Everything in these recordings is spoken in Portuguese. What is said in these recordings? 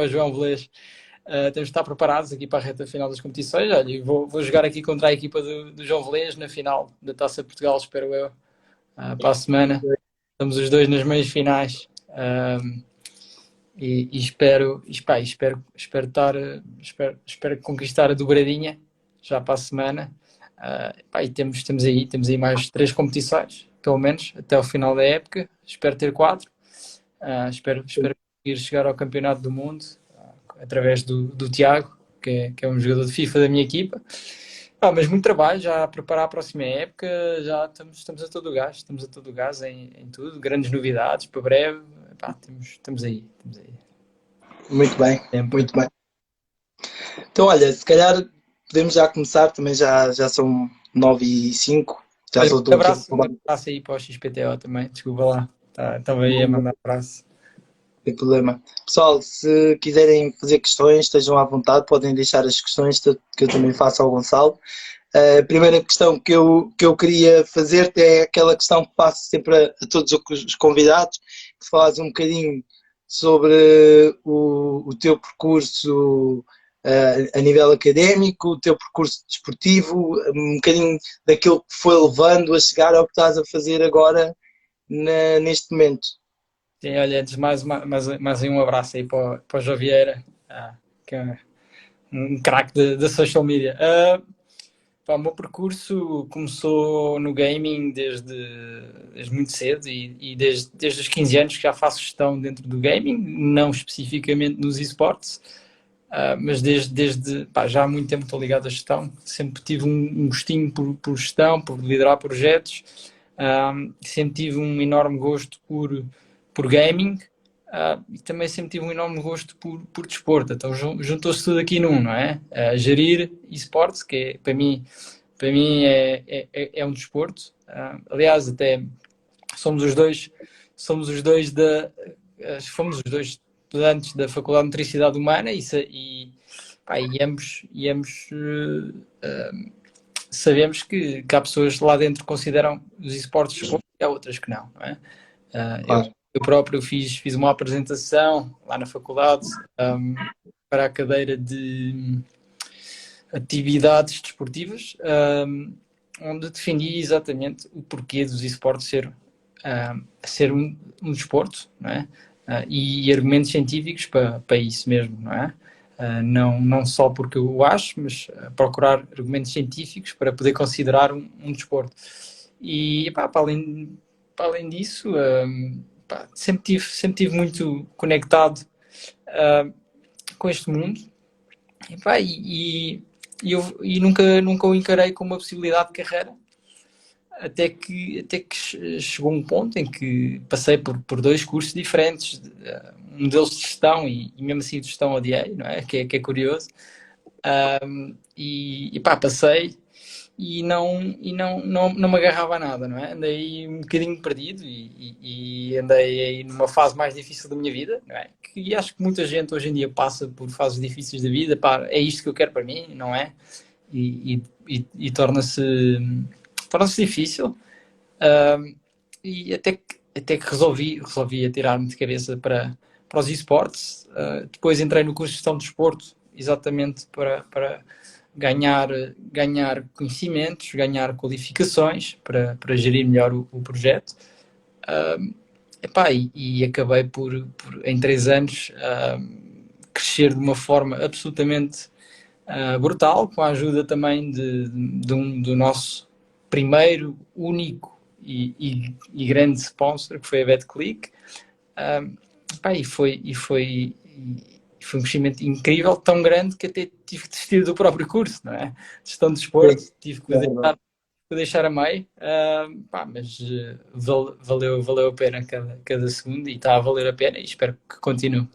ao João Velez. Temos de estar preparados aqui para a reta final das competições. Olha, e vou jogar aqui contra a equipa do João Velez na final da Taça de Portugal, espero eu, para a semana. Estamos os dois nas meias finais. E espero conquistar a dobradinha já para a semana. E temos aí mais 3 competições, pelo menos, até o final da época. Espero ter 4. Espero conseguir chegar ao Campeonato do Mundo através do Tiago, que é um jogador de FIFA da minha equipa. Mas muito trabalho já a preparar a próxima época. Já estamos a todo o gás. Estamos a todo o gás em tudo. Grandes novidades para breve. Estamos aí. Muito bem, Sempre. muito bem. Então, olha, se calhar podemos já começar, também já são 9h05. Já sou Um abraço aí para o XPTO também, desculpa lá. Estava aí a mandar abraço. Sem problema. Pessoal, se quiserem fazer questões, estejam à vontade, podem deixar as questões que eu também faço ao Gonçalo. A primeira questão que eu queria fazer é aquela questão que faço sempre a todos os convidados, que falas um bocadinho sobre o teu percurso a nível académico, o teu percurso desportivo, um bocadinho daquilo que foi levando a chegar ao que estás a fazer agora neste momento. Sim, olha, antes mais um abraço aí para o João Vieira, que é um craque da social media. O meu percurso começou no gaming desde muito cedo e desde os 15 anos que já faço gestão dentro do gaming, não especificamente nos esportes, mas desde já há muito tempo estou ligado à gestão. Sempre tive um gostinho por gestão, por liderar projetos, sempre tive um enorme gosto por gaming, e também sempre tive um enorme gosto por desporto. Então juntou-se tudo aqui num, não é? Gerir esportes, que para mim é um desporto. Aliás, até fomos os dois estudantes da Faculdade de Nutricidade Humana e ambos sabemos que há pessoas lá dentro que consideram os esportes desporto e há outras que não é? Claro. Eu próprio fiz uma apresentação lá na faculdade para a cadeira de atividades desportivas, onde defendi exatamente o porquê dos esportes ser um desporto, não é? E argumentos científicos para isso mesmo, não é? Não só porque eu acho, mas procurar argumentos científicos para poder considerar um desporto. E para além disso, sempre tive muito conectado com este mundo e nunca o encarei como uma possibilidade de carreira, até que chegou um ponto em que passei por 2 cursos diferentes, um deles de gestão e mesmo assim de gestão odiei, não é? Que é curioso. Passei e não me agarrava a nada, não é? Andei um bocadinho perdido e andei aí numa fase mais difícil da minha vida, não é? Que acho que muita gente hoje em dia passa por fases difíceis da vida. É isto que eu quero para mim, não é? E torna-se difícil, e até que resolvi atirar-me de cabeça para os esportes. Depois entrei no curso de gestão de desporto exatamente para ganhar conhecimentos, ganhar qualificações para gerir melhor o projeto. E acabei por em 3 anos crescer de uma forma absolutamente brutal, com a ajuda também do nosso primeiro, único e grande sponsor, que foi a BetClick. Foi um crescimento incrível, tão grande que até tive que desistir do próprio curso, não é? Gestão de desporto, tive que deixar a meio, mas valeu a pena cada segundo e está a valer a pena e espero que continue.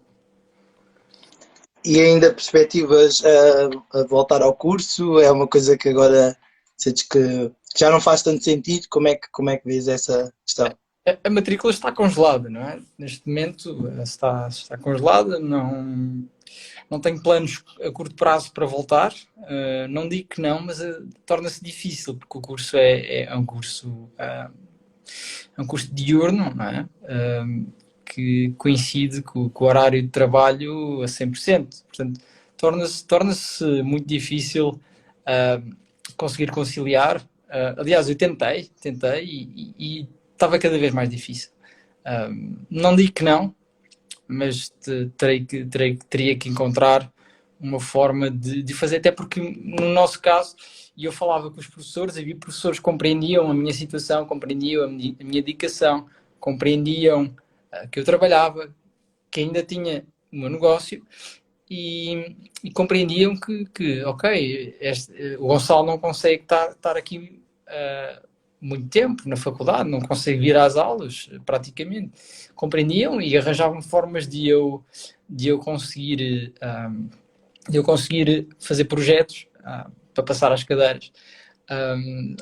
E ainda perspectivas a voltar ao curso? É uma coisa que agora sentes que já não faz tanto sentido? Como é que vês essa questão? A matrícula está congelada, não é? Neste momento está congelada, não tenho planos a curto prazo para voltar. Não digo que não, mas torna-se difícil, porque o curso é um curso diurno, não é? que coincide com o horário de trabalho a 100%. Portanto, torna-se muito difícil conseguir conciliar. Aliás, eu tentei e estava cada vez mais difícil. Não digo que não, mas teria que encontrar uma forma de fazer, até porque no nosso caso, eu falava com os professores, havia professores que compreendiam a minha situação, compreendiam a minha dedicação, compreendiam que eu trabalhava, que ainda tinha o meu negócio e compreendiam que ok, o Gonçalo não consegue estar aqui muito tempo na faculdade, não consegue vir às aulas, praticamente. Compreendiam e arranjavam formas de eu conseguir fazer projetos para passar às cadeiras.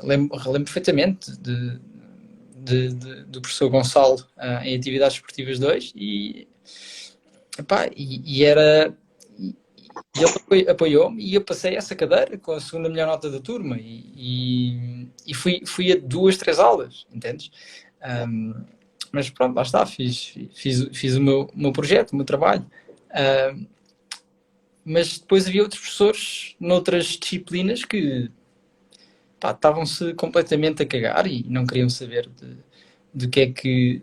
Lembro perfeitamente do professor Gonçalo em Atividades Esportivas 2 e era... E ele apoiou-me e eu passei essa cadeira com a segunda melhor nota da turma e fui a 2, 3 aulas, entendes? Mas pronto, lá está, fiz o meu projeto, o meu trabalho. Mas depois havia outros professores noutras disciplinas que estavam-se completamente a cagar e não queriam saber do que é que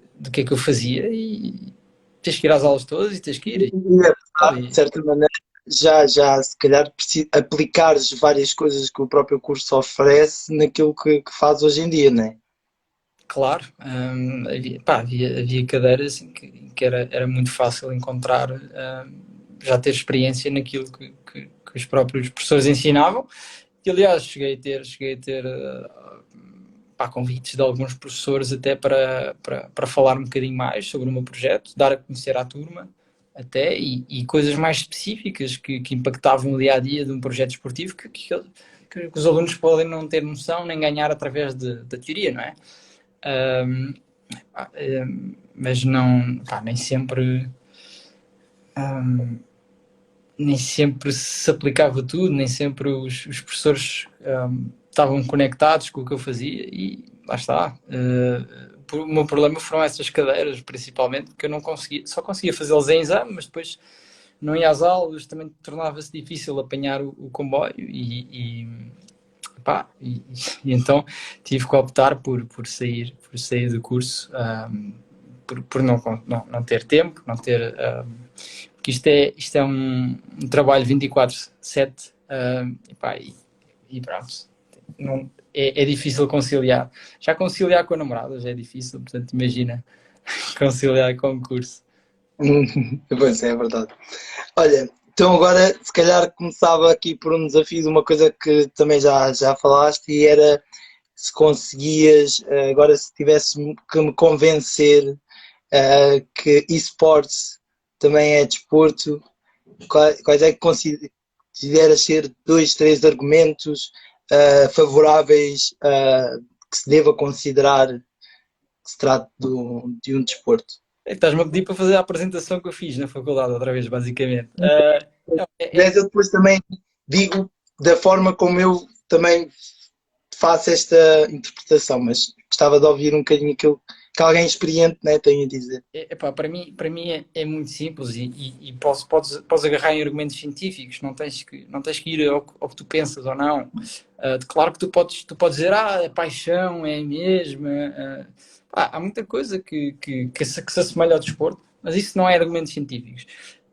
eu fazia e tens que ir às aulas todas e tens que ir. De certa maneira, já se calhar aplicares várias coisas que o próprio curso oferece naquilo que faz hoje em dia, não é? Claro, havia cadeiras que era muito fácil encontrar, já ter experiência naquilo que os próprios professores ensinavam. E aliás, cheguei a ter convites de alguns professores até para falar um bocadinho mais sobre o meu projeto, dar a conhecer à turma até, e coisas mais específicas que impactavam o dia-a-dia de um projeto esportivo que os alunos podem não ter noção nem ganhar através da teoria, não é? Mas não, nem sempre se aplicava tudo, nem sempre os professores estavam conectados com o que eu fazia e lá está. O meu problema foram essas cadeiras, principalmente, porque eu não conseguia, só conseguia fazê-las em exame, mas depois não ia às aulas, também tornava-se difícil apanhar o comboio e então tive que optar por sair do curso, por não ter tempo, não ter... porque isto é um trabalho 24/7 e pronto. Não, é difícil conciliar. Já conciliar com a namorada já é difícil, portanto imagina conciliar com o curso. Pois é, é verdade. Olha, então agora se calhar começava aqui por um desafio de uma coisa que também já falaste e era se conseguias, agora se tivesse que me convencer que esportes também é desporto, quais é que consideras ser 2, 3 argumentos favoráveis que se deva considerar que se trata de um desporto? Estás-me a pedir para fazer a apresentação que eu fiz na faculdade outra vez, basicamente. Mas eu depois também digo da forma como eu também faço esta interpretação, mas gostava de ouvir um bocadinho aquilo que alguém experiente, né, tem a dizer. Para mim é muito simples e podes agarrar em argumentos científicos, não tens que ir ao que tu pensas ou não. Claro que tu podes dizer, a paixão é a mesma. Há muita coisa que se assemelha ao desporto, mas isso não é argumentos científicos.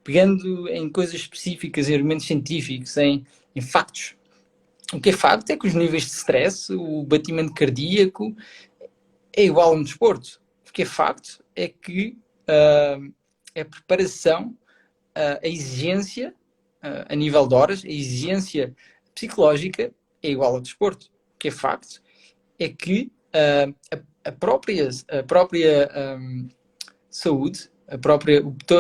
Pegando em coisas específicas, em argumentos científicos, em factos. O que é facto é que os níveis de stress, o batimento cardíaco, é igual a um desporto. O que é facto é que a preparação, a exigência a nível de horas, a exigência psicológica é igual ao desporto. O que é facto é que a própria saúde, a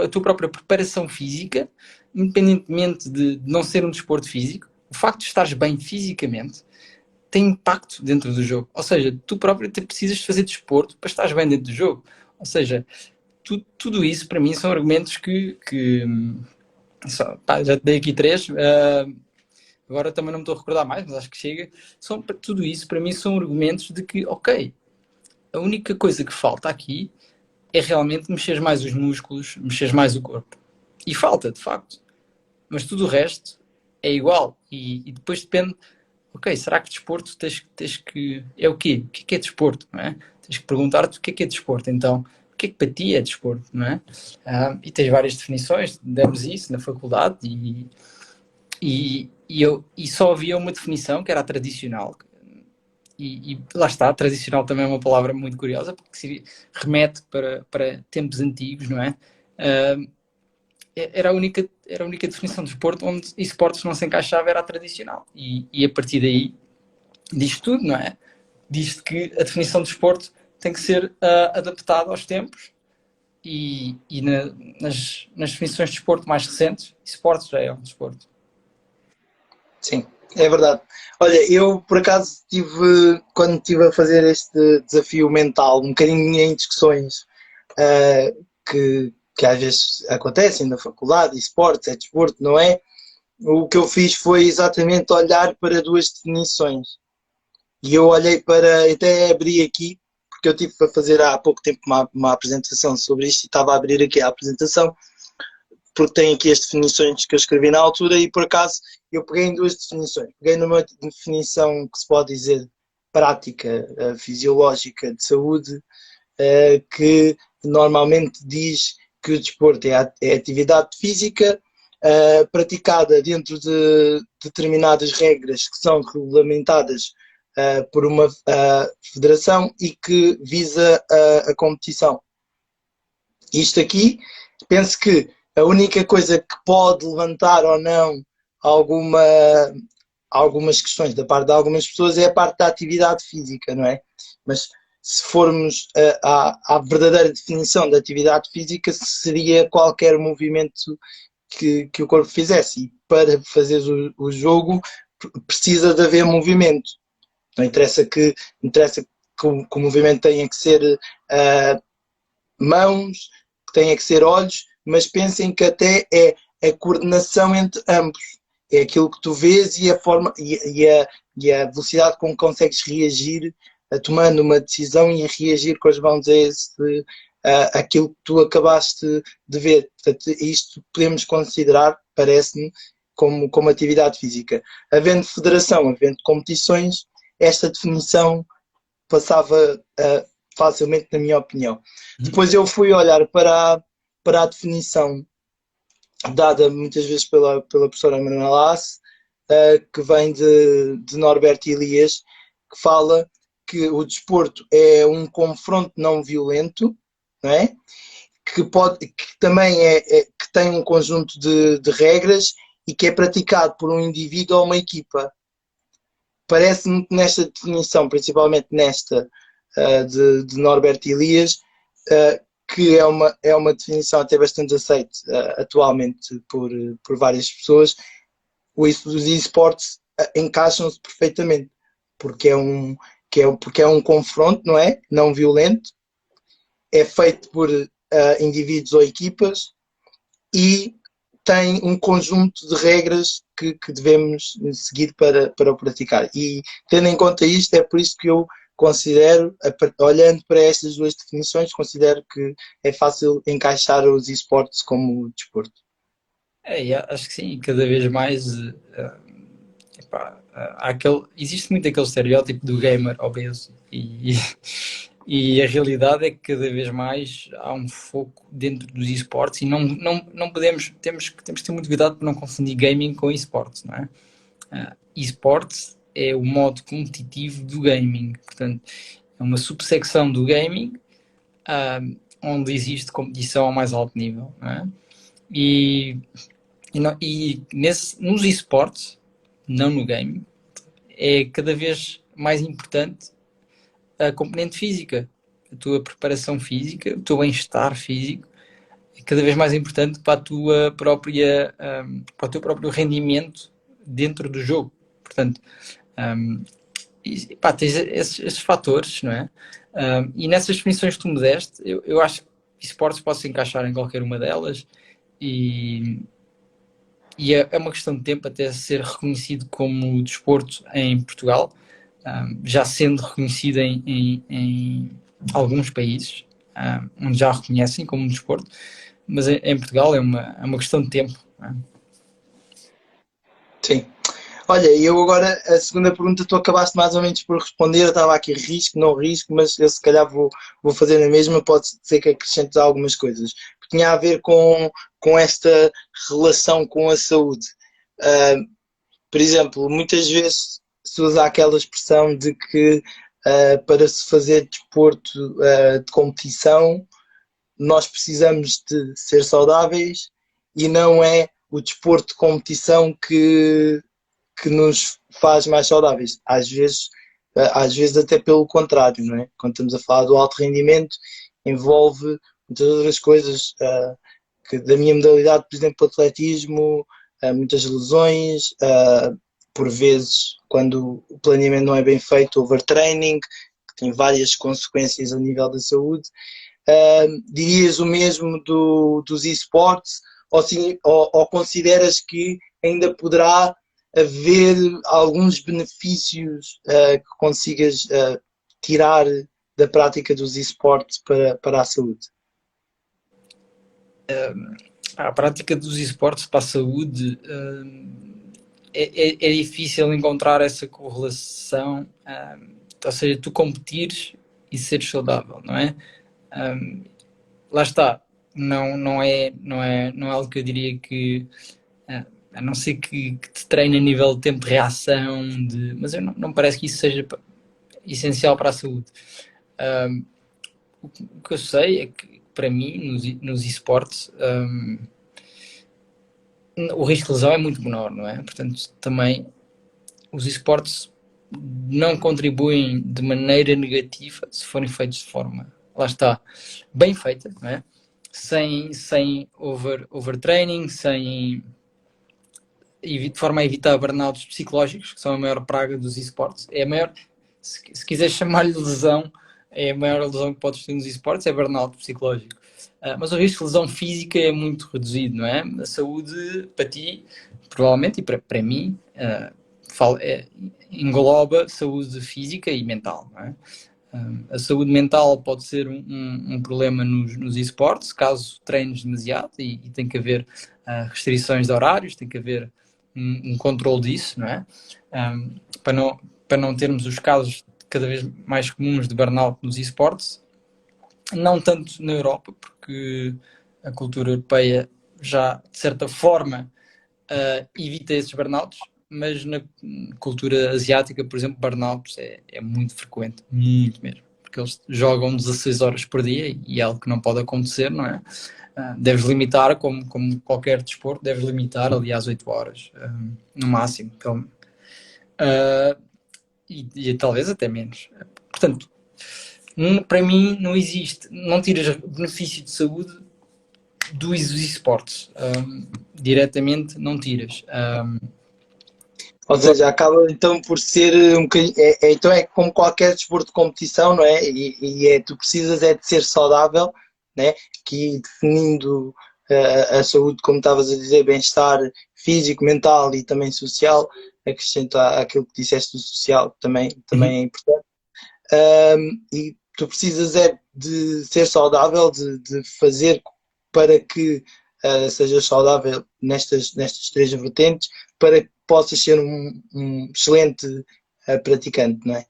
tua própria preparação física, independentemente de não ser um desporto físico, o facto de estares bem fisicamente tem impacto dentro do jogo. Ou seja, tu próprio precisas fazer desporto para estares bem dentro do jogo. Ou seja, tudo isso para mim são argumentos que já te dei aqui 3, agora também não me estou a recordar mais, mas acho que chega. Tudo isso para mim são argumentos de que, ok, a única coisa que falta aqui é realmente mexer mais os músculos, mexer mais o corpo. E falta, de facto. Mas tudo o resto é igual. E depois depende, ok, será que desporto tens que... É o quê? O que é desporto, não é? Tens que perguntar-te o que é desporto. Então, o que é que para ti é desporto, não é? E tens várias definições, demos isso na faculdade e só havia uma definição, que era a tradicional. E lá está, tradicional também é uma palavra muito curiosa, porque remete para tempos antigos, não é? Era a única definição de desporto onde esportes não se encaixava, era a tradicional. E a partir daí, diz tudo, não é? Diz que a definição de desporto tem que ser adaptada aos tempos nas definições de desporto mais recentes, esportes já é um desporto. Sim, é verdade. Olha, eu por acaso quando estive a fazer este desafio mental, um bocadinho em discussões que às vezes acontecem na faculdade, esportes, é desporto, não é? O que eu fiz foi exatamente olhar para duas definições. E eu olhei até abri aqui, porque eu tive para fazer há pouco tempo uma apresentação sobre isto e estava a abrir aqui a apresentação, porque tem aqui as definições que eu escrevi na altura e por acaso eu peguei em duas definições. Peguei numa definição que se pode dizer prática, fisiológica de saúde, que normalmente diz que o desporto é atividade física praticada dentro de determinadas regras que são regulamentadas por uma federação e que visa a competição. Isto aqui, penso que a única coisa que pode levantar ou não algumas questões da parte de algumas pessoas é a parte da atividade física, não é? Mas se formos à verdadeira definição da atividade física, seria qualquer movimento que o corpo fizesse. E para fazer o jogo precisa de haver movimento. Não interessa que o movimento tenha que ser mãos, que tenha que ser olhos, mas pensem que até é a coordenação entre ambos. É aquilo que tu vês e a forma e a velocidade com que consegues reagir tomando uma decisão e a reagir com as mãos a aquilo que tu acabaste de ver. Portanto, isto podemos considerar, parece-me, como atividade física. Havendo federação, havendo competições, esta definição passava facilmente, na minha opinião. Depois eu fui olhar para a definição dada muitas vezes pela professora Manuela Ace, que vem de Norberto Elias, que fala que o desporto é um confronto não violento, não é? Que também que tem um conjunto de regras e que é praticado por um indivíduo ou uma equipa. Parece-me que nesta definição, principalmente nesta de Norberto Elias, que é uma definição até bastante aceita atualmente por várias pessoas, os esportes encaixam-se perfeitamente, porque é um confronto, não é? Não violento, é feito por indivíduos ou equipas e tem um conjunto de regras que devemos seguir para o praticar. E tendo em conta isto, é por isso que eu considero, olhando para estas duas definições, considero que é fácil encaixar os esportes como desporto. Acho que sim, cada vez mais existe muito aquele estereótipo do gamer obeso e a realidade é que cada vez mais há um foco dentro dos esportes e não podemos, temos que ter muito cuidado para não confundir gaming com esportes, não é? Esportes é o modo competitivo do gaming, portanto é uma subsecção do gaming onde existe competição ao mais alto nível, não é? Nos esportes, não no gaming, é cada vez mais importante a componente física, a tua preparação física, o teu bem-estar físico é cada vez mais importante para a tua própria, para o teu próprio rendimento dentro do jogo. Portanto, tens esses fatores, não é? E nessas definições que tu me deste, eu acho que esportes pode se encaixar em qualquer uma delas e é uma questão de tempo até ser reconhecido como desporto em Portugal, já sendo reconhecido em alguns países. onde já reconhecem como um desporto, mas em Portugal é uma questão de tempo. Não é? Sim. Olha, e eu agora, a segunda pergunta, tu acabaste mais ou menos por responder. Eu estava aqui risco, não risco, mas eu se calhar vou fazer a mesma. Pode ser que acrescentes algumas coisas. Tinha a ver com esta relação com a saúde. Ah, por exemplo, muitas vezes se usa aquela expressão de que para se fazer desporto de competição nós precisamos de ser saudáveis e não é o desporto de competição que nos faz mais saudáveis. Às vezes até pelo contrário, não é? Quando estamos a falar do alto rendimento, envolve muitas outras coisas, que da minha modalidade, por exemplo, o atletismo, muitas lesões, por vezes, quando o planeamento não é bem feito, overtraining, que tem várias consequências a nível da saúde. Dirias o mesmo dos esportes ou consideras que ainda poderá haver alguns benefícios que consigas tirar da prática dos esportes para a saúde? A prática dos esportes para a saúde é difícil encontrar essa correlação, ou seja, tu competires e seres saudável, não é? Lá está, não é algo que eu diria que, a não ser que te treine a nível de tempo de reação, mas eu não parece que isso seja essencial para a saúde. O que eu sei é que, para mim, nos esportes, o risco de lesão é muito menor, não é? Portanto, também os esportes não contribuem de maneira negativa se forem feitos de forma, lá está, bem feita, não é? Sem overtraining, de forma a evitar burnouts psicológicos, que são a maior praga dos esportes. É a maior, se quiser chamar-lhe lesão, é a maior lesão que podes ter nos esportes, é burnout psicológico. Mas o risco de lesão física é muito reduzido, não é? A saúde, para ti, provavelmente, e para mim, engloba saúde física e mental, não é? A saúde mental pode ser um problema nos esportes, caso treines demasiado, e tem que haver restrições de horários, tem que haver um controle disso, não é? Para não termos os casos cada vez mais comuns de burnout nos esportes, não tanto na Europa, porque a cultura europeia já, de certa forma, evita esses burnouts, mas na cultura asiática, por exemplo, burnouts é muito frequente, muito mesmo, porque eles jogam 16 horas por dia e é algo que não pode acontecer, não é? Deves limitar, como qualquer desporto, deves limitar ali às 8 horas, no máximo. Então, e talvez até menos. Portanto, para mim não existe, não tiras benefício de saúde dos esportes. Diretamente não tiras. Ou Agora, seja, acaba então por ser um bocadinho. Então é como qualquer desporto de competição, não é? Tu precisas é de ser saudável, né? Que definindo a saúde, como estavas a dizer, bem-estar físico, mental e também social, acrescento àquilo que disseste do social, que também é importante. E tu precisas é de ser saudável, de fazer para que sejas saudável nestas três vertentes, para que possas ser um excelente praticante, não é?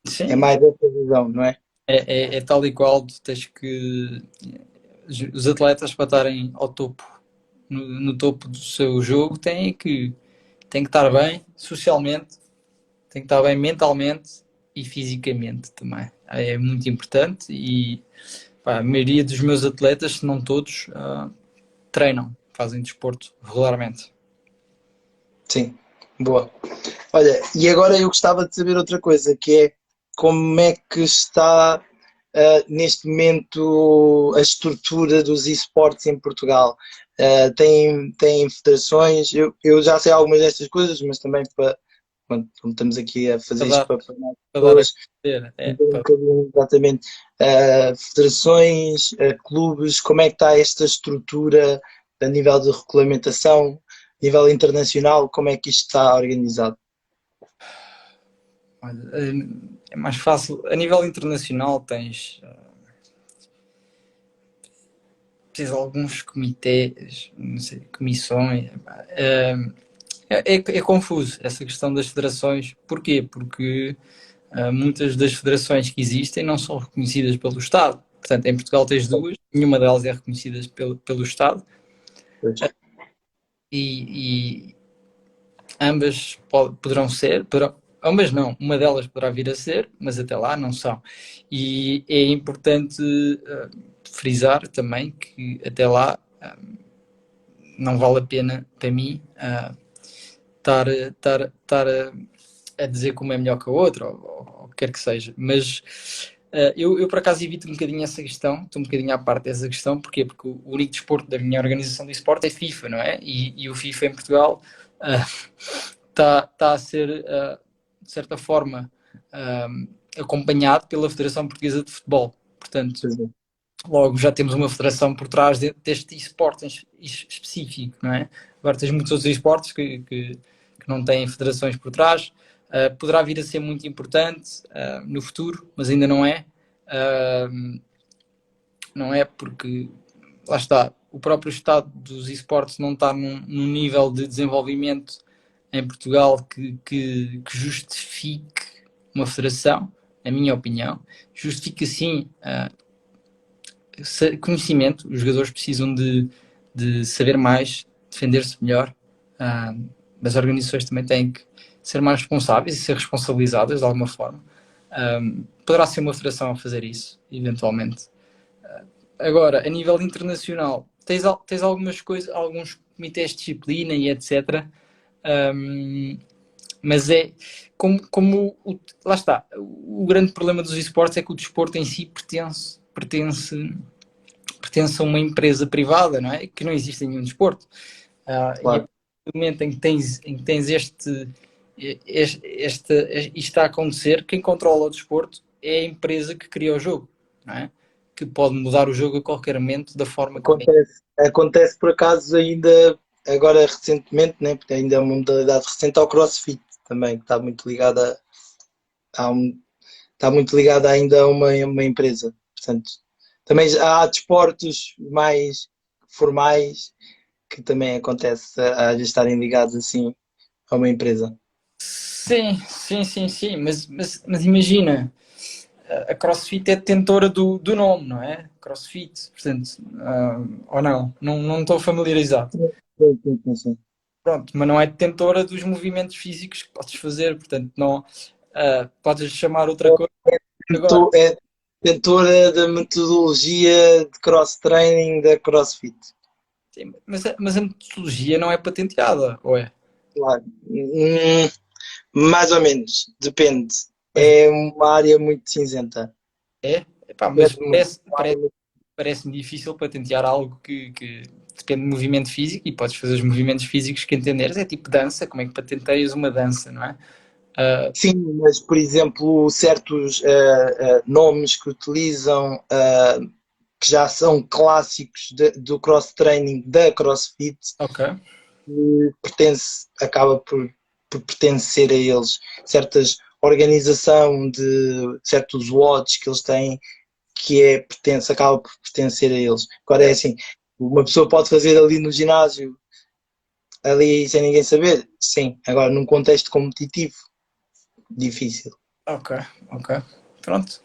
É sim, mais essa visão, não é? é tal e qual, tu tens que. Os atletas, para estarem ao topo, no topo do seu jogo, têm que estar bem socialmente, têm que estar bem mentalmente e fisicamente também. É muito importante e pá, a maioria dos meus atletas, se não todos, treinam, fazem desporto regularmente. Sim, boa. Olha, e agora eu gostava de saber outra coisa, que é como é que está neste momento a estrutura dos esportes em Portugal. Tem federações, eu já sei algumas destas coisas, mas também como estamos aqui a fazer Para isto dar, para mais para dar a pessoas, conhecer. entender um bocadinho exatamente federações, clubes, como é que está esta estrutura a nível de regulamentação, a nível internacional, como é que isto está organizado? Olha, é mais fácil. A nível internacional tens preciso de alguns comitês, não sei, comissões. É confuso essa questão das federações. Porquê? Porque muitas das federações que existem não são reconhecidas pelo Estado. Portanto, em Portugal tens duas, nenhuma delas é reconhecida pelo Estado Pois. e ambas poderão ser, ambas não, uma delas poderá vir a ser, mas até lá não são. E é importante frisar também que até lá não vale a pena, para mim, estar a dizer como é melhor que a outra, ou o que quer que seja. Mas eu, por acaso, evito um bocadinho essa questão, estou um bocadinho à parte dessa questão. Porquê? Porque o único desporto da minha organização de esporte é FIFA, não é? E o FIFA em Portugal está a ser, de certa forma, acompanhado pela Federação Portuguesa de Futebol. Portanto, logo já temos uma federação por trás deste esporte específico, não é? Agora tens muitos outros esportes que não têm federações por trás. Poderá vir a ser muito importante no futuro, mas ainda não é. Não é porque, lá está, o próprio estado dos esportes não está num nível de desenvolvimento em Portugal que justifique uma federação, na minha opinião. Justifica, sim, conhecimento. Os jogadores precisam de saber mais, defender-se melhor. As organizações também têm que ser mais responsáveis e ser responsabilizadas de alguma forma. Poderá ser uma federação a fazer isso, eventualmente. Agora, a nível internacional, tens algumas coisas, alguns comitês de disciplina e etc. Mas é lá está, o grande problema dos esportes é que o desporto em si pertence a uma empresa privada, não é? Que não existe em nenhum desporto. E a Claro. partir do momento em que tens isto está a acontecer, quem controla o desporto é a empresa que cria o jogo, não é? Que pode mudar o jogo a qualquer momento da forma que bem. Acontece por acaso ainda, agora recentemente, né, porque ainda é uma modalidade recente ao CrossFit também, que está muito ligada está muito ligada ainda a uma empresa. Portanto, também há desportos mais formais que também acontece às vezes estarem ligados assim a uma empresa. Sim, mas imagina, a CrossFit é detentora do nome, não é? CrossFit, portanto, ou não? Não estou familiarizado. Sim. Pronto, mas não é detentora dos movimentos físicos que podes fazer, portanto, não podes chamar outra coisa. Agora, É detentora da metodologia de cross-training da CrossFit. sim, mas a metodologia não é patenteada, ou é? Claro. Mais ou menos, depende. Pois É uma área muito cinzenta. é? Epá, mas Depende muito. parece-me difícil patentear algo que depende de movimento físico e podes fazer os movimentos físicos que entenderes. É tipo dança, como é que patenteias uma dança, não é? Sim, mas por exemplo, certos nomes que utilizam que já são clássicos do cross-training da CrossFit, Ok, acaba por pertencer a eles. Certas organização de certos watts que eles têm acaba por pertencer a eles. Agora é assim, uma pessoa pode fazer ali no ginásio, ali sem ninguém saber, sim. Agora num contexto competitivo, difícil. ok. Pronto.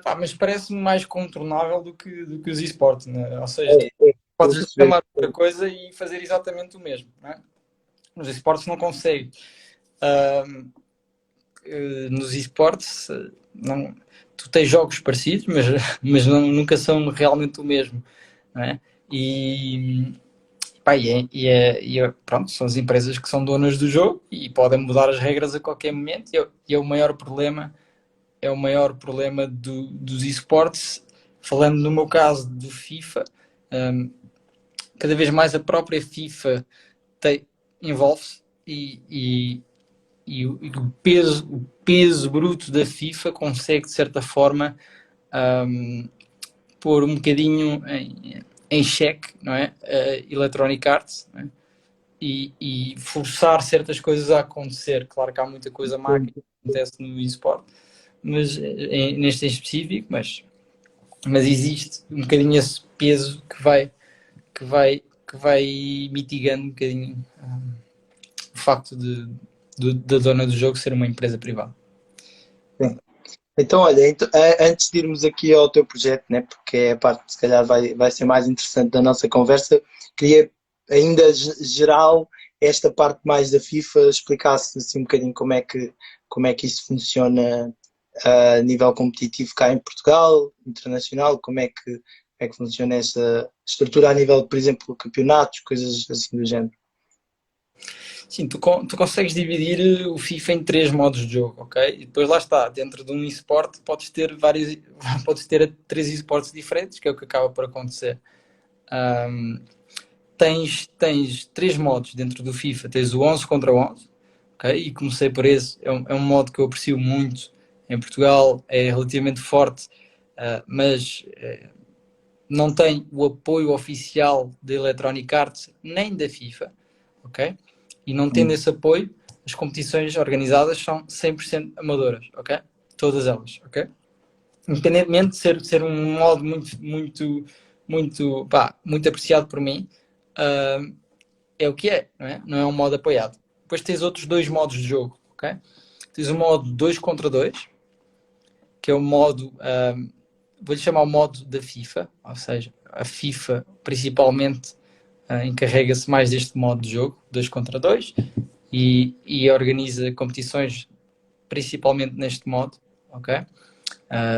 Pá, mas parece-me mais contornável do que os esportes, né? Ou seja, Estou a podes perceber. chamar outra coisa e fazer exatamente o mesmo, não é? Nos esportes não consegue. Nos esportes, não, tu tens jogos parecidos, mas nunca são realmente o mesmo, não é? E, pá, pronto, são as empresas que são donas do jogo e podem mudar as regras a qualquer momento. E é o maior problema, dos esportes. Falando no meu caso do FIFA, cada vez mais a própria FIFA envolve-se e o peso bruto da FIFA consegue, de certa forma, pôr um bocadinho em xeque, não é? Electronic Arts, não é? E forçar certas coisas a acontecer. Claro que há muita coisa má que acontece no eSport, mas neste em específico, mas existe um bocadinho peso que vai mitigando um bocadinho o facto da dona do jogo ser uma empresa privada. Sim. Então, olha, antes de irmos aqui ao teu projeto, né, porque é a parte que se calhar vai ser mais interessante da nossa conversa, queria ainda geral esta parte mais da FIFA, explicasse assim um bocadinho como é que isso funciona a nível competitivo cá em Portugal, internacional, como é que funciona esta estrutura a nível, por exemplo, campeonatos, coisas assim do género. Sim, tu consegues dividir o FIFA em três modos de jogo, ok? E depois lá está, dentro de um esporte podes ter vários, podes ter três esportes diferentes, que é o que acaba por acontecer. Um, tens três modos dentro do FIFA. Tens o 11 contra 11, ok? E comecei por esse. É um modo que eu aprecio muito. Em Portugal é relativamente forte, mas não tem o apoio oficial da Electronic Arts nem da FIFA, ok? E não tendo esse apoio, as competições organizadas são 100% amadoras, ok? Todas elas, ok? Independentemente de ser um modo muito apreciado por mim, é o que é, não é? Não é um modo apoiado. Depois tens outros dois modos de jogo, ok? Tens o modo 2 contra 2, que é o modo, vou-lhe chamar o modo da FIFA, ou seja, a FIFA principalmente encarrega-se mais deste modo de jogo, 2 contra 2, e organiza competições principalmente neste modo, ok?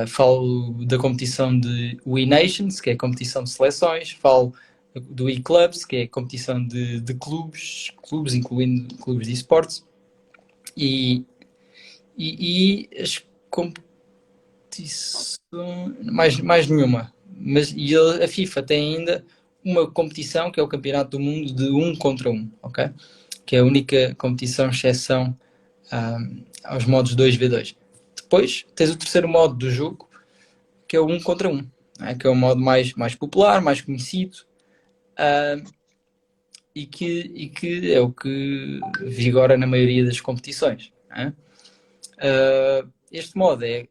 Falo da competição de Wii Nations, que é a competição de seleções, falo do e-clubs, que é a competição de clubes, incluindo clubes de esportes, e as competições, mais nenhuma. E a FIFA tem ainda uma competição, que é o Campeonato do Mundo de 1 contra 1, ok? Que é a única competição, exceção aos modos 2v2. Depois tens o terceiro modo do jogo, que é o 1 contra 1, né? Que é o modo mais popular, mais conhecido, e que é o que vigora na maioria das competições, né? Este modo é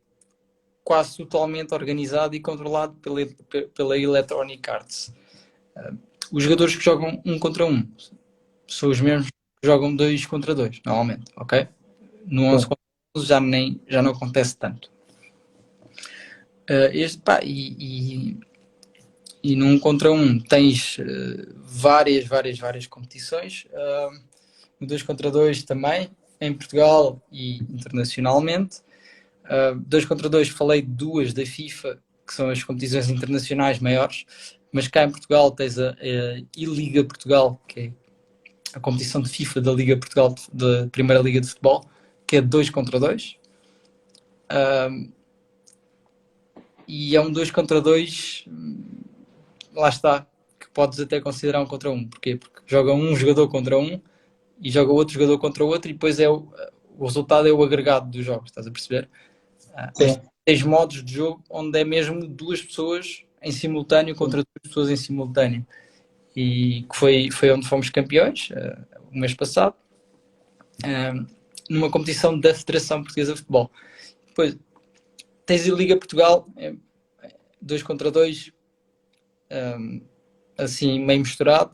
quase totalmente organizado e controlado pela Electronic Arts. Os jogadores que jogam 1 contra 1 são os mesmos que jogam 2 contra 2, normalmente, ok? No 11 contra 11 já não acontece tanto. E no 1 contra 1 tens várias competições. No 2 contra 2 também, em Portugal e internacionalmente. 2 contra 2 falei de duas da FIFA, que são as competições internacionais maiores, mas cá em Portugal tens a E-Liga Portugal, que é a competição de FIFA da Liga Portugal, da Primeira Liga de Futebol, que é 2 contra 2. E é um 2 contra 2, lá está, que podes até considerar 1 contra 1. Porquê? Porque joga um jogador contra um e joga outro jogador contra o outro, e depois o resultado é o agregado dos jogos, estás a perceber? Mas tens modos de jogo onde é mesmo duas pessoas em simultâneo contra duas pessoas em simultâneo. E que foi onde fomos campeões, o mês passado, numa competição da Federação Portuguesa de Futebol. Depois tens a Liga Portugal, 2 contra 2, assim meio misturado.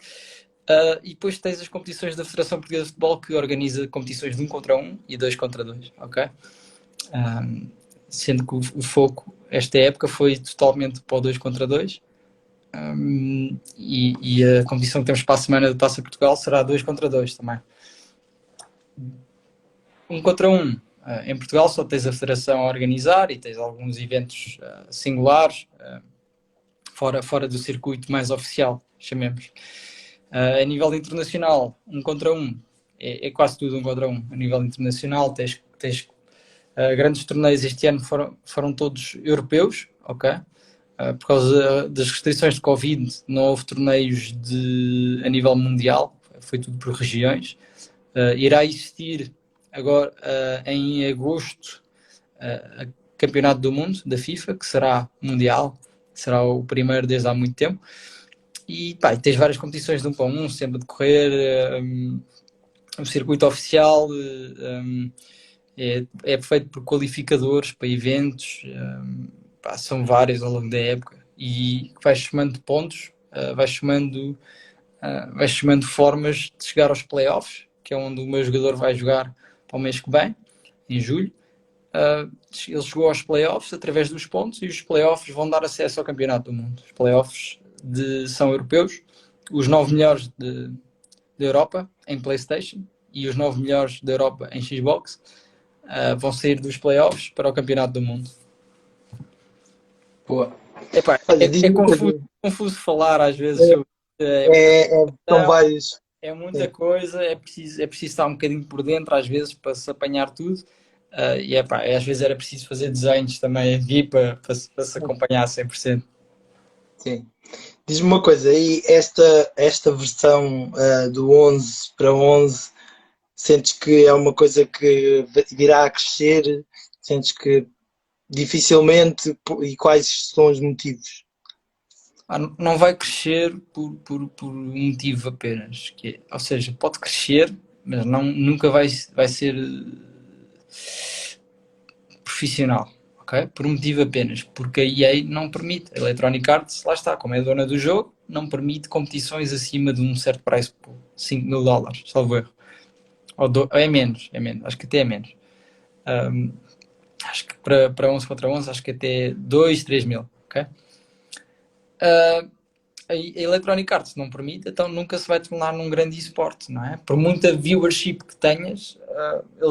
E depois tens as competições da Federação Portuguesa de Futebol, que organiza competições de 1 contra 1 e 2 contra 2, ok? Sendo que o foco esta época foi totalmente para o 2 contra 2, e a competição que temos para a semana da Taça Portugal será 2 contra 2 também. 1 contra 1, em Portugal só tens a Federação a organizar e tens alguns eventos singulares, fora do circuito mais oficial, chamemos. A nível internacional, 1 contra 1 é quase tudo 1 contra 1. A nível internacional tens grandes torneios. Este ano foram todos europeus, ok? Por causa das restrições de Covid, não houve torneios a nível mundial, foi tudo por regiões. Irá existir agora, em agosto, a Campeonato do Mundo da FIFA, que será mundial, será o primeiro desde há muito tempo. E tens várias competições de 1 para 1 sempre a decorrer. O circuito oficial é feito por qualificadores para eventos, são vários ao longo da época, e vais somando pontos, vais somando formas de chegar aos playoffs, que é onde o meu jogador vai jogar para o mês que vem, em julho. Ele chegou aos playoffs através dos pontos e os playoffs vão dar acesso ao campeonato do mundo. Os playoffs são europeus, os 9 melhores da Europa em PlayStation e os 9 melhores da Europa em Xbox vão sair dos playoffs para o campeonato do mundo. Boa. Epá, Olha, é diz-me uma coisa. confuso falar às vezes sobre São vários. é muita Sim. coisa, é preciso estar um bocadinho por dentro às vezes para se apanhar tudo. E às vezes era preciso fazer desenhos também aqui para se acompanhar 100%. Sim. Diz-me uma coisa, e esta versão do 11 para 11, sentes que é uma coisa que virá a crescer? Sentes que dificilmente, e quais são os motivos? Não vai crescer por um motivo apenas. Ou seja, pode crescer, mas nunca vai ser profissional. Okay? Por um motivo apenas, porque a EA não permite. A Electronic Arts, lá está, como é dona do jogo, não permite competições acima de um certo preço, $5.000, salvo erro. É menos, acho que até é menos. Acho que para 11 contra 11, acho que até 2, 3 mil. Okay? A Electronic Arts não permite, então nunca se vai tornar num grande esporte, não é? Por muita viewership que tenhas,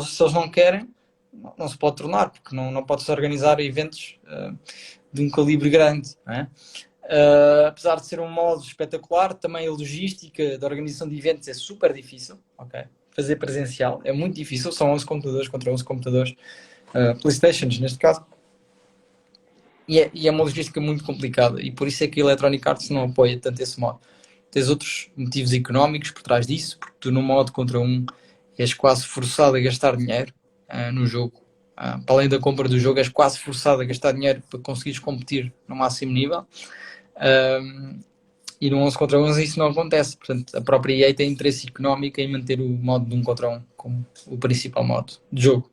se eles não querem, não se pode tornar, porque não pode-se organizar eventos de um calibre grande, não é? Apesar de ser um modo espetacular, também a logística da organização de eventos é super difícil, ok? Fazer presencial é muito difícil, são 11 computadores contra 11 computadores, Playstations neste caso, e é uma logística muito complicada, e por isso é que a Electronic Arts não apoia tanto esse modo. Tens outros motivos económicos por trás disso, porque tu no modo contra um és quase forçado a gastar dinheiro no jogo. Para além da compra do jogo, és quase forçado a gastar dinheiro para conseguires competir no máximo nível. E no 11 contra 11 isso não acontece. Portanto, a própria EA tem interesse económico em manter o modo de 1 contra 1 como o principal modo de jogo.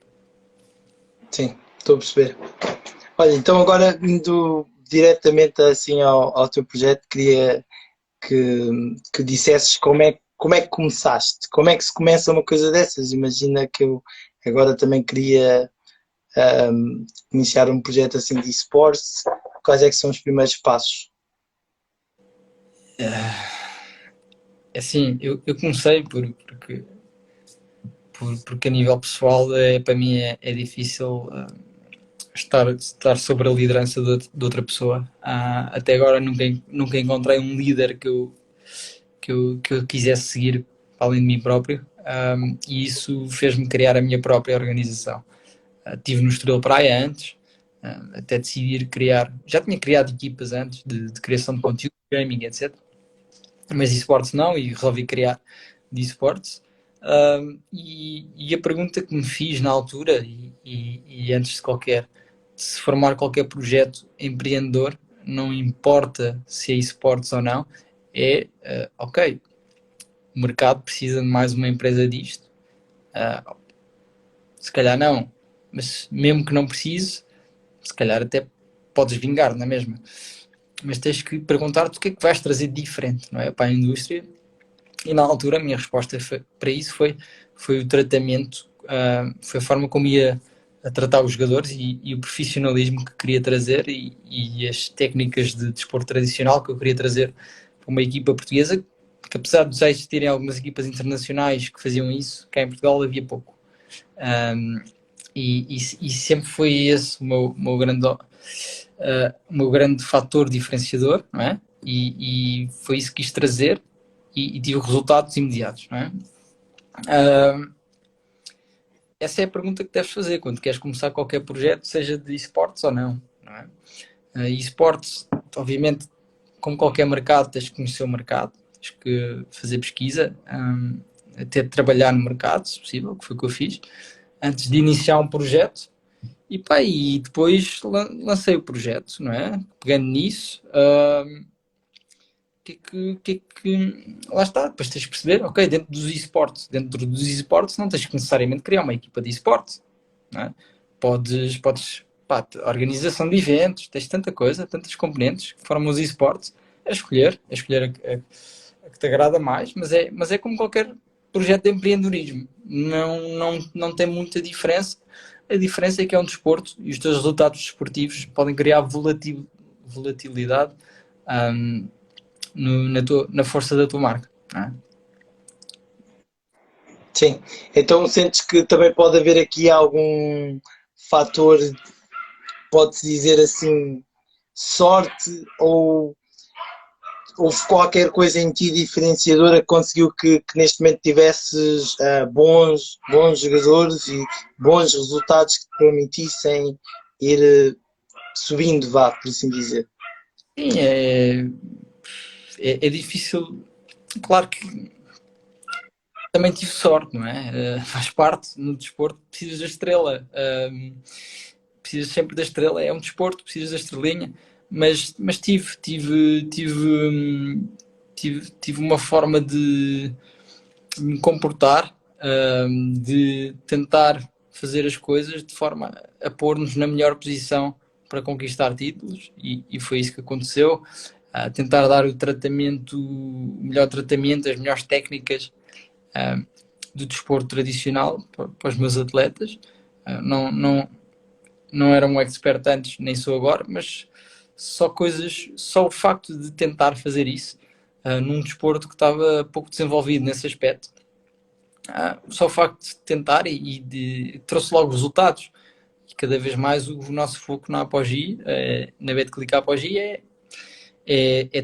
Sim, estou a perceber. Olha, então agora indo diretamente assim ao teu projeto, queria que dissesses como é que começaste, como é que se começa uma coisa dessas. Imagina que eu agora também queria iniciar um projeto assim de esportes, quais é que são os primeiros passos? Assim, eu comecei porque a nível pessoal para mim é difícil estar sobre a liderança de outra pessoa. Até agora nunca encontrei um líder que eu quisesse seguir além de mim próprio, e isso fez-me criar a minha própria organização. Estive no Estoril Praia antes, até decidir criar. Já tinha criado equipas antes de criação de conteúdo, gaming, etc. Mas esportes não, e resolvi criar de esportes. E a pergunta que me fiz na altura, e antes de se formar qualquer projeto empreendedor, não importa se é esportes ou não, é ok, o mercado precisa de mais uma empresa disto. Se calhar não, mas mesmo que não precise, se calhar até podes vingar na mesma. Mas tens que perguntar-te o que é que vais trazer diferente, não é? Para a indústria. E na altura a minha resposta para isso foi o tratamento, foi a forma como ia a tratar os jogadores e o profissionalismo que queria trazer e as técnicas de desporto tradicional que eu queria trazer para uma equipa portuguesa, que apesar de já existirem algumas equipas internacionais que faziam isso, cá em Portugal havia pouco. E sempre foi esse o meu grande fator diferenciador, não é? E foi isso que quis trazer e tive resultados imediatos, não é? Essa é a pergunta que deves fazer quando queres começar qualquer projeto, seja de esportes ou não, não é? Esportes, obviamente, como qualquer mercado, tens que conhecer o mercado, tens que fazer pesquisa, até trabalhar no mercado, se possível, que foi o que eu fiz, antes de iniciar um projeto. E depois lancei o projeto, não é? Pegando nisso, lá está, depois tens de perceber, ok, dentro dos esportes não tens que necessariamente criar uma equipa de esportes, não é? Podes pá, organização de eventos, tens tanta coisa, tantas componentes que formam os esportes, é escolher a que te agrada mais, mas é como qualquer projeto de empreendedorismo, não tem muita diferença. A diferença é que é um desporto e os teus resultados desportivos podem criar volatilidade um, na força da tua marca. Não é? Sim. Então sentes que também pode haver aqui algum fator, pode-se dizer assim, sorte ou houve qualquer coisa em ti diferenciadora que conseguiu que neste momento tivesses bons jogadores e bons resultados que te permitissem ir subindo, vá, por assim dizer. Sim, é difícil. Claro que também tive sorte, não é? Faz parte no desporto, precisas da estrela. Precisas sempre da estrela, é um desporto, precisas da estrelinha. Mas tive uma forma de me comportar, de tentar fazer as coisas de forma a pôr-nos na melhor posição para conquistar títulos, e foi isso que aconteceu. Tentar dar o melhor tratamento, as melhores técnicas do desporto tradicional para os meus atletas. Não era um expert antes, nem sou agora, mas só o facto de tentar fazer isso num desporto que estava pouco desenvolvido nesse aspecto, só o facto de tentar trouxe logo resultados. E cada vez mais o nosso foco na Apogee, na Betclic Apogee, é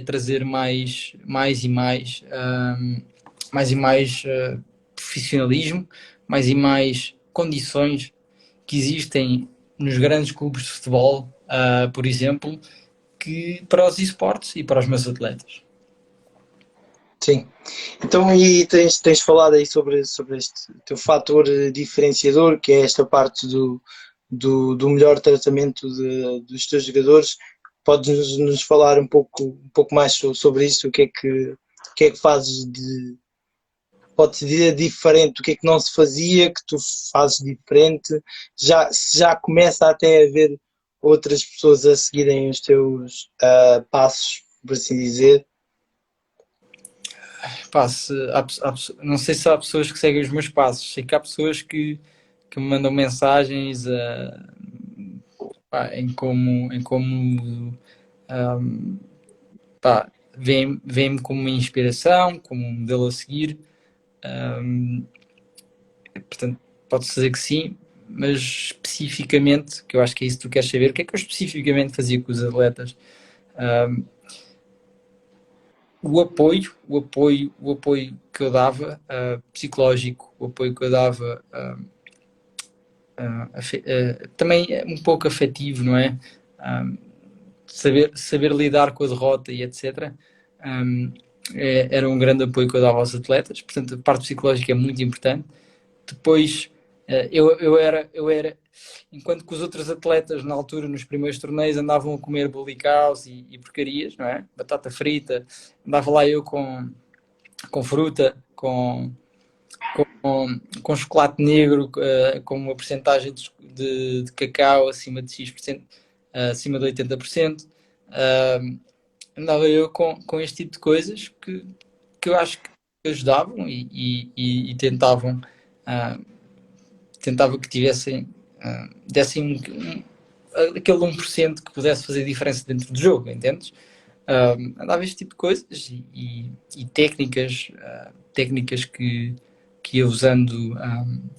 trazer mais e mais profissionalismo, mais e mais condições que existem nos grandes clubes de futebol, por exemplo, que para os esportes e para os meus atletas. Sim. Então, e tens falado aí sobre este teu fator diferenciador, que é esta parte do melhor tratamento dos teus jogadores. Podes nos falar um pouco mais sobre isso? O que é que fazes de, pode-se dizer diferente, o que é que não se fazia, que tu fazes diferente? Se já começa até a haver outras pessoas a seguirem os teus passos, por assim dizer. Pá, não sei se há pessoas que seguem os meus passos, sei que há pessoas que me mandam mensagens em como pá, veem-me como uma inspiração, como um modelo a seguir. Portanto, pode-se dizer que sim, mas especificamente, que eu acho que é isso que tu queres saber, o que é que eu especificamente fazia com os atletas? O apoio que eu dava, psicológico, o apoio que eu dava, também é um pouco afetivo, não é? Saber lidar com a derrota e etc. Era um grande apoio que eu dava aos atletas, portanto, a parte psicológica é muito importante. Depois, eu era, enquanto que os outros atletas na altura, nos primeiros torneios, andavam a comer bolicaus e porcarias, não é? Batata frita, andava lá eu com fruta, com chocolate negro, com uma porcentagem de cacau acima de X%, acima de 80%. Andava eu com este tipo de coisas que eu acho que ajudavam e tentava que tivessem, dessem aquele 1% que pudesse fazer diferença dentro do jogo, entendes? Andava este tipo de coisas e técnicas que ia usando,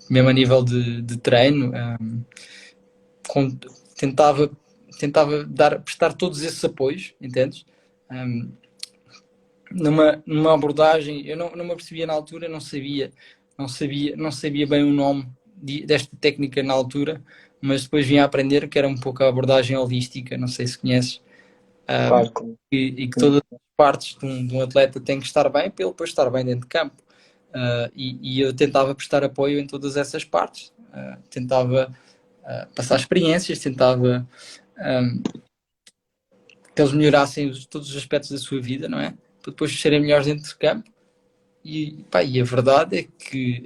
mesmo a nível de treino, tentava prestar todos esses apoios, entendes? Numa abordagem, eu não me apercebia na altura, não sabia bem o nome desta técnica na altura, mas depois vim a aprender que era um pouco a abordagem holística, não sei se conheces, Claro, e que todas as partes de um atleta têm que estar bem para ele depois estar bem dentro de campo. E eu tentava prestar apoio em todas essas partes, tentava passar experiências, tentava que eles melhorassem todos os aspectos da sua vida, não é? Para depois serem melhores dentro de campo. E a verdade é que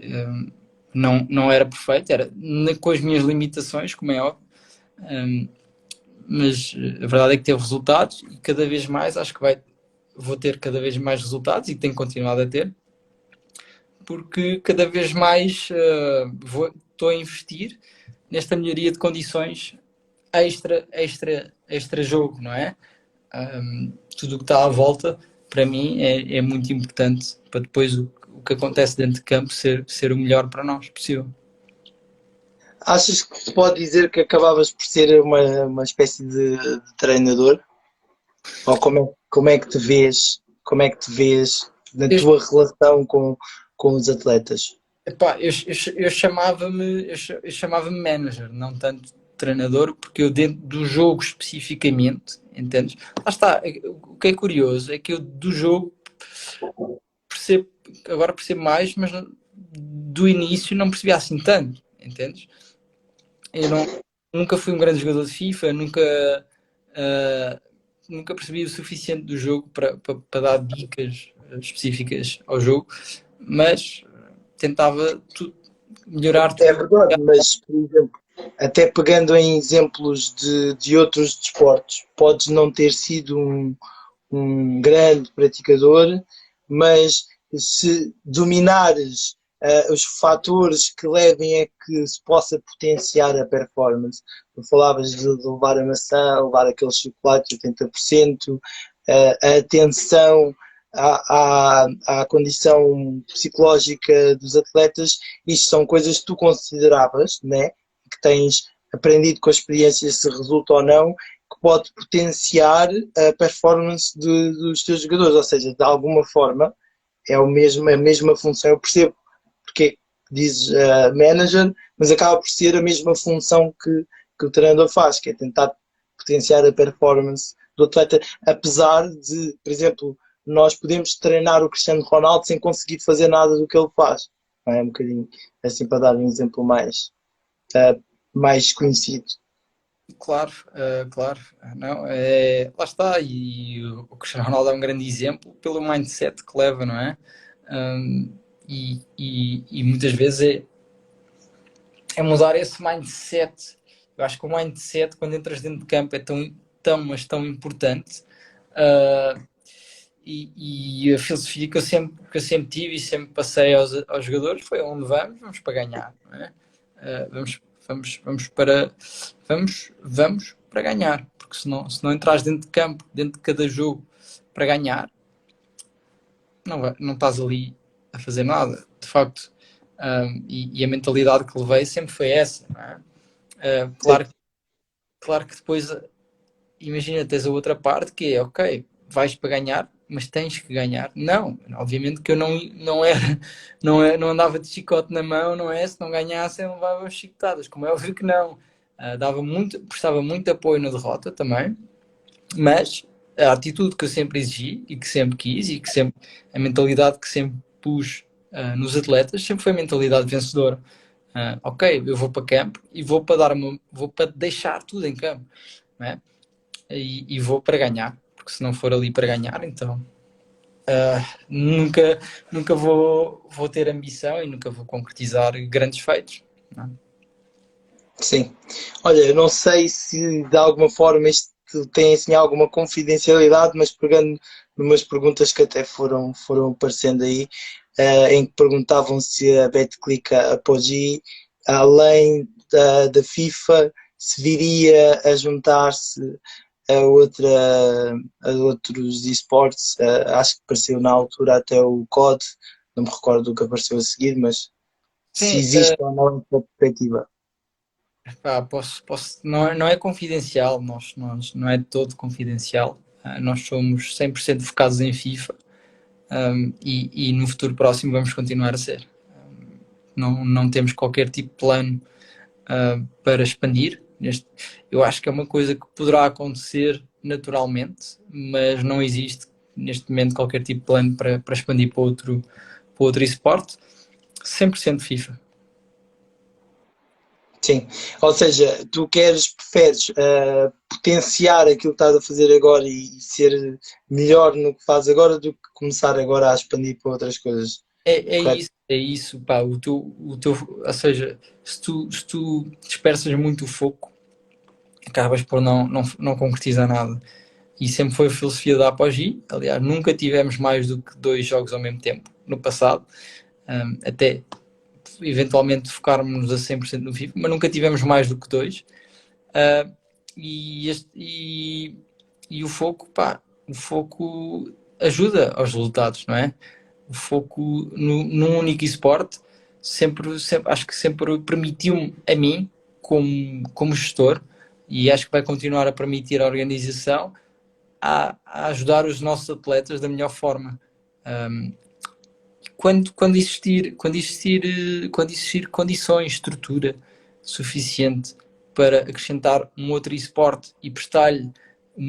não era perfeito, era com as minhas limitações, como é óbvio, Mas a verdade é que teve resultados e cada vez mais acho que vou ter cada vez mais resultados e tenho continuado a ter, porque cada vez mais estou a investir nesta melhoria de condições extra jogo, não é? Tudo o que está à volta, para mim, é muito importante para depois o que acontece dentro de campo ser o melhor para nós possível. Achas que se pode dizer que acabavas por ser uma espécie de treinador? Ou como é que te vês? Como é que te vês na Eu, tua relação com os atletas? epá, eu chamava-me manager, não tanto treinador, porque eu dentro do jogo especificamente, entendes? Lá está, o que é curioso é que eu do jogo percebo, agora percebo mais, mas do início não percebia assim tanto, entendes? Eu nunca fui um grande jogador de FIFA, uh, nunca percebi o suficiente do jogo para dar dicas específicas ao jogo, mas tentava melhorar É tudo. verdade, mas, por exemplo, até pegando em exemplos de outros desportos, podes não ter sido um grande praticador, mas se dominares os fatores que levem a que se possa potenciar a performance, tu falavas de levar a maçã, levar aquele chocolate de 80%, a atenção à condição psicológica dos atletas, isto são coisas que tu consideravas, né? Que tens aprendido com a experiência se resulta ou não, que pode potenciar a performance dos teus jogadores, ou seja, de alguma forma é a mesma função. Eu percebo porque dizes manager, mas acaba por ser a mesma função que o treinador faz, que é tentar potenciar a performance do atleta, apesar de, por exemplo, nós podemos treinar o Cristiano Ronaldo sem conseguir fazer nada do que ele faz. É um bocadinho assim para dar um exemplo mais conhecido. Claro, claro, não, lá está, e o Cristiano Ronaldo é um grande exemplo pelo mindset que leva, não é? Um, e muitas vezes é mudar esse mindset. Eu acho que o mindset, quando entras dentro de campo, é mas tão importante. Uh, e a filosofia que eu sempre tive e sempre passei aos jogadores foi onde vamos para ganhar, não é? Vamos para ganhar, porque se não entras dentro de campo, dentro de cada jogo para ganhar, não estás ali a fazer nada, de facto. E a mentalidade que levei sempre foi essa, não é? Claro que depois, imagina, tens a outra parte que é, ok, vais para ganhar, mas tens que ganhar. Não, obviamente que eu não andava de chicote na mão, não é? Se não ganhasse, eu levava chicotadas, como é óbvio que não. Prestava muito apoio na derrota também, mas a atitude que eu sempre exigi e que sempre quis a mentalidade que sempre pus nos atletas sempre foi a mentalidade vencedora. Ok, eu vou para campo e vou para deixar tudo em campo, não é? E vou para ganhar, porque se não for ali para ganhar, então nunca, nunca vou ter ambição e nunca vou concretizar grandes feitos. Não é? Sim. Olha, eu não sei se de alguma forma isto tem assim alguma confidencialidade, mas pegando numas perguntas que até foram aparecendo aí, em que perguntavam se a BetClick, a Poggi, além da FIFA, se viria a juntar-se a outros esportes. Acho que apareceu na altura até o COD, não me recordo do que apareceu a seguir, mas se Sim, existe ou não essa perspectiva. não é confidencial, não é de todo confidencial. Nós somos 100% focados em FIFA, e no futuro próximo vamos continuar a ser. Não temos qualquer tipo de plano para expandir. Eu acho que é uma coisa que poderá acontecer naturalmente, mas não existe neste momento qualquer tipo de plano para expandir para outro esporte. 100% FIFA. Sim, ou seja, preferes potenciar aquilo que estás a fazer agora e ser melhor no que fazes agora do que começar agora a expandir para outras coisas, correto? É isso, pá, ou seja, se tu dispersas muito o foco acabas por não concretizar nada. E sempre foi a filosofia da Apogee. Aliás, nunca tivemos mais do que 2 jogos ao mesmo tempo no passado, até eventualmente focarmos a 100% no FIFA, mas nunca tivemos mais do que 2. E o foco, o foco ajuda aos resultados, não é? O foco num único esporte acho que sempre permitiu-me a mim, como gestor, e acho que vai continuar a permitir à organização a ajudar os nossos atletas da melhor forma. Quando existir condições, estrutura suficiente para acrescentar um outro esporte e prestar-lhes o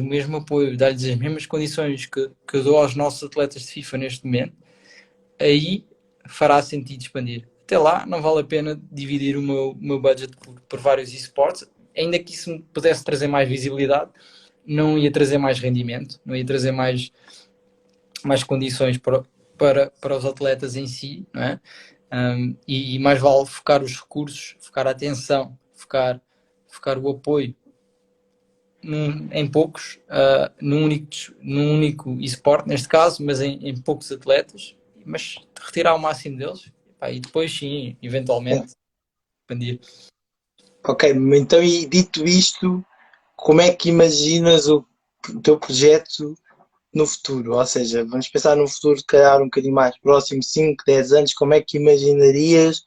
mesmo apoio, dar-lhes as mesmas condições que eu dou aos nossos atletas de FIFA neste momento, aí fará sentido expandir. Até lá, não vale a pena dividir o meu budget por vários esportes, ainda que isso me pudesse trazer mais visibilidade, não ia trazer mais rendimento, não ia trazer mais condições para os atletas em si, não é? E mais vale focar os recursos, focar a atenção, focar o apoio em poucos, num único esporte, neste caso, mas em poucos atletas, mas retirar o máximo deles, e depois sim, eventualmente, expandir. Ok, então e dito isto, como é que imaginas o teu projeto no futuro? Ou seja, vamos pensar no futuro, se calhar um bocadinho mais próximo, 5, 10 anos, como é que imaginarias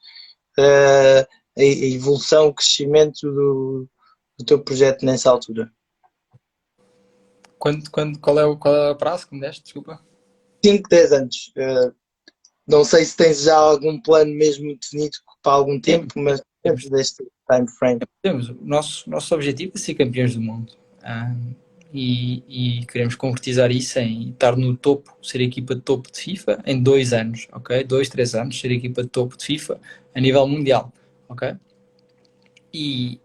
a evolução, o crescimento do teu projeto nessa altura? Qual é o prazo que me deste? Desculpa. 5, 10 anos. Não sei se tens já algum plano mesmo definido para algum tempo, mas Temos, dentro deste time frame. temos. O nosso objetivo é ser campeões do mundo. E queremos concretizar isso em estar no topo, ser a equipa de topo de FIFA em 2 anos, ok? 2, 3 anos, ser a equipa de topo de FIFA a nível mundial, ok? E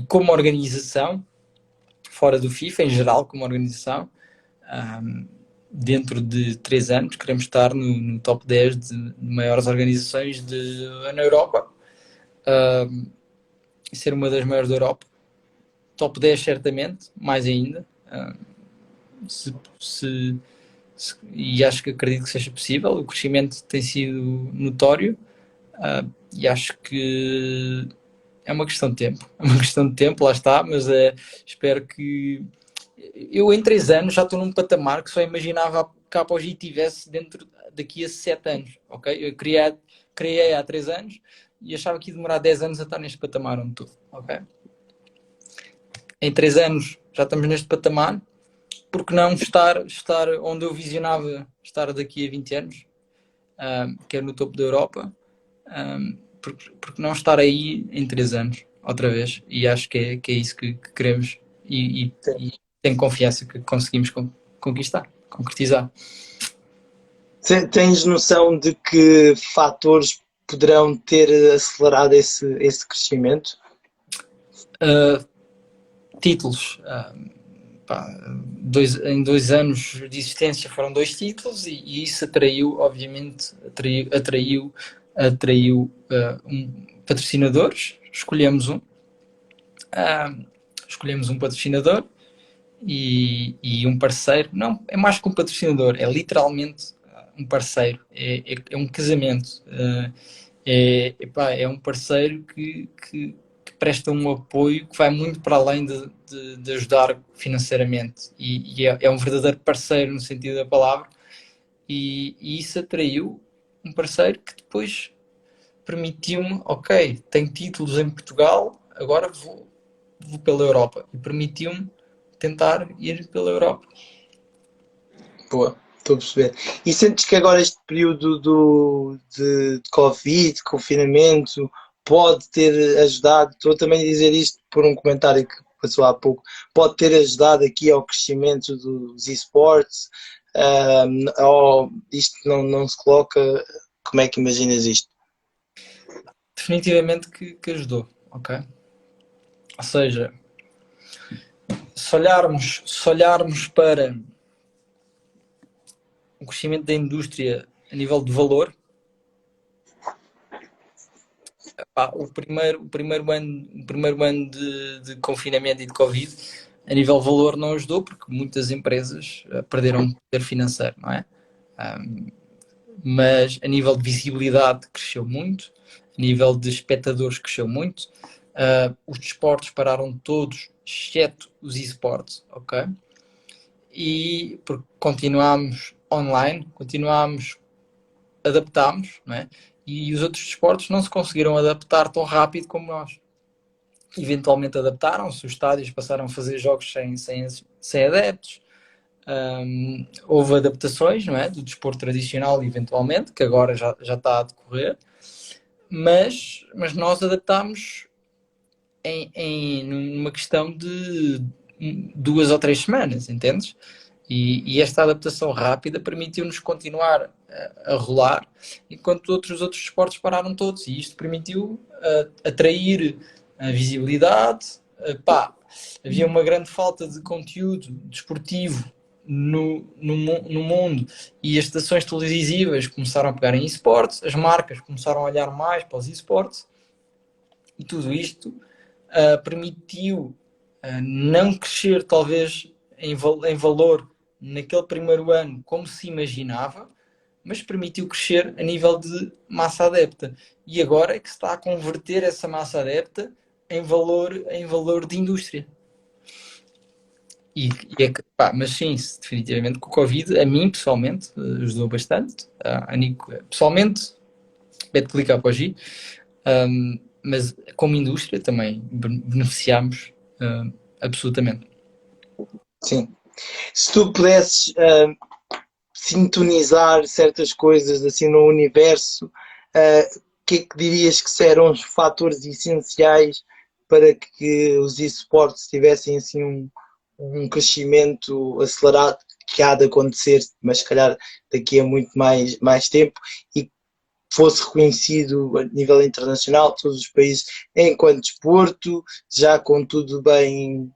como organização, fora do FIFA, em geral, como organização, dentro de 3 anos, queremos estar no top 10 de maiores organizações na Europa, ser uma das maiores da Europa. Top 10 certamente, mais ainda. E acho que acredito que seja possível. O crescimento tem sido notório, e acho que é uma questão de tempo. É uma questão de tempo, lá está, mas espero que eu em 3 anos já estou num patamar que só imaginava que a Apogee tivesse daqui a 7 anos, ok? Eu criei há 3 anos e achava que ia demorar 10 anos a estar neste patamar onde estou, ok? Em 3 anos já estamos neste patamar, porque não estar onde eu visionava estar daqui a 20 anos, que é no topo da Europa, porque não estar aí em 3 anos, outra vez, e acho que é isso que queremos e tenho confiança que conseguimos concretizar. Tens noção de que fatores poderão ter acelerado esse crescimento? Títulos. Em 2 anos de existência foram 2 títulos e isso obviamente, atraiu patrocinadores. Escolhemos um patrocinador e um parceiro. Não, é mais que um patrocinador, é literalmente um parceiro, é um casamento. É um parceiro que presta um apoio que vai muito para além de ajudar financeiramente e é um verdadeiro parceiro no sentido da palavra, e isso atraiu um parceiro que depois permitiu-me, ok, tenho títulos em Portugal, agora vou pela Europa, e permitiu-me tentar ir pela Europa. Boa, estou a perceber. E sentes que agora este período de Covid, de confinamento, pode ter ajudado, estou também a dizer isto por um comentário que passou há pouco, pode ter ajudado aqui ao crescimento dos esportes, ou isto não se coloca, como é que imaginas isto? Definitivamente que ajudou, ok? Ou seja, se olharmos para o crescimento da indústria a nível de valor, pá, o primeiro ano de confinamento e de Covid, a nível valor não ajudou, porque muitas empresas perderam poder financeiro, não é? Um, mas a nível de visibilidade cresceu muito, a nível de espectadores cresceu muito, os desportos pararam todos, exceto os esportes, ok? E porque continuámos online, continuámos, adaptámos, não é? E os outros desportos não se conseguiram adaptar tão rápido como nós. Eventualmente adaptaram-se, os estádios passaram a fazer jogos sem adeptos. Houve adaptações, não é? Do desporto tradicional, eventualmente, que agora já está a decorrer, mas nós adaptámos numa questão de 2 ou 3 semanas, entendes? E esta adaptação rápida permitiu-nos continuar a rolar, enquanto outros esportes pararam todos, e isto permitiu atrair a visibilidade. Pá, havia uma grande falta de conteúdo desportivo no mundo, e as estações televisivas começaram a pegar em esportes, as marcas começaram a olhar mais para os esportes, e tudo isto permitiu não crescer talvez em valor naquele primeiro ano como se imaginava, mas permitiu crescer a nível de massa adepta. E agora é que se está a converter essa massa adepta em valor de indústria. E é que, pá, mas sim, definitivamente com o Covid, a mim pessoalmente ajudou bastante. A Nico, pessoalmente, Beto clicar para o G, mas como indústria também beneficiámos absolutamente. Sim. Se tu pudesses sintonizar certas coisas assim no universo, o que é que dirias que eram os fatores essenciais para que os esportes tivessem assim um crescimento acelerado, que há de acontecer, mas se calhar daqui a muito mais tempo, e fosse reconhecido a nível internacional, todos os países, enquanto desporto, já com tudo bem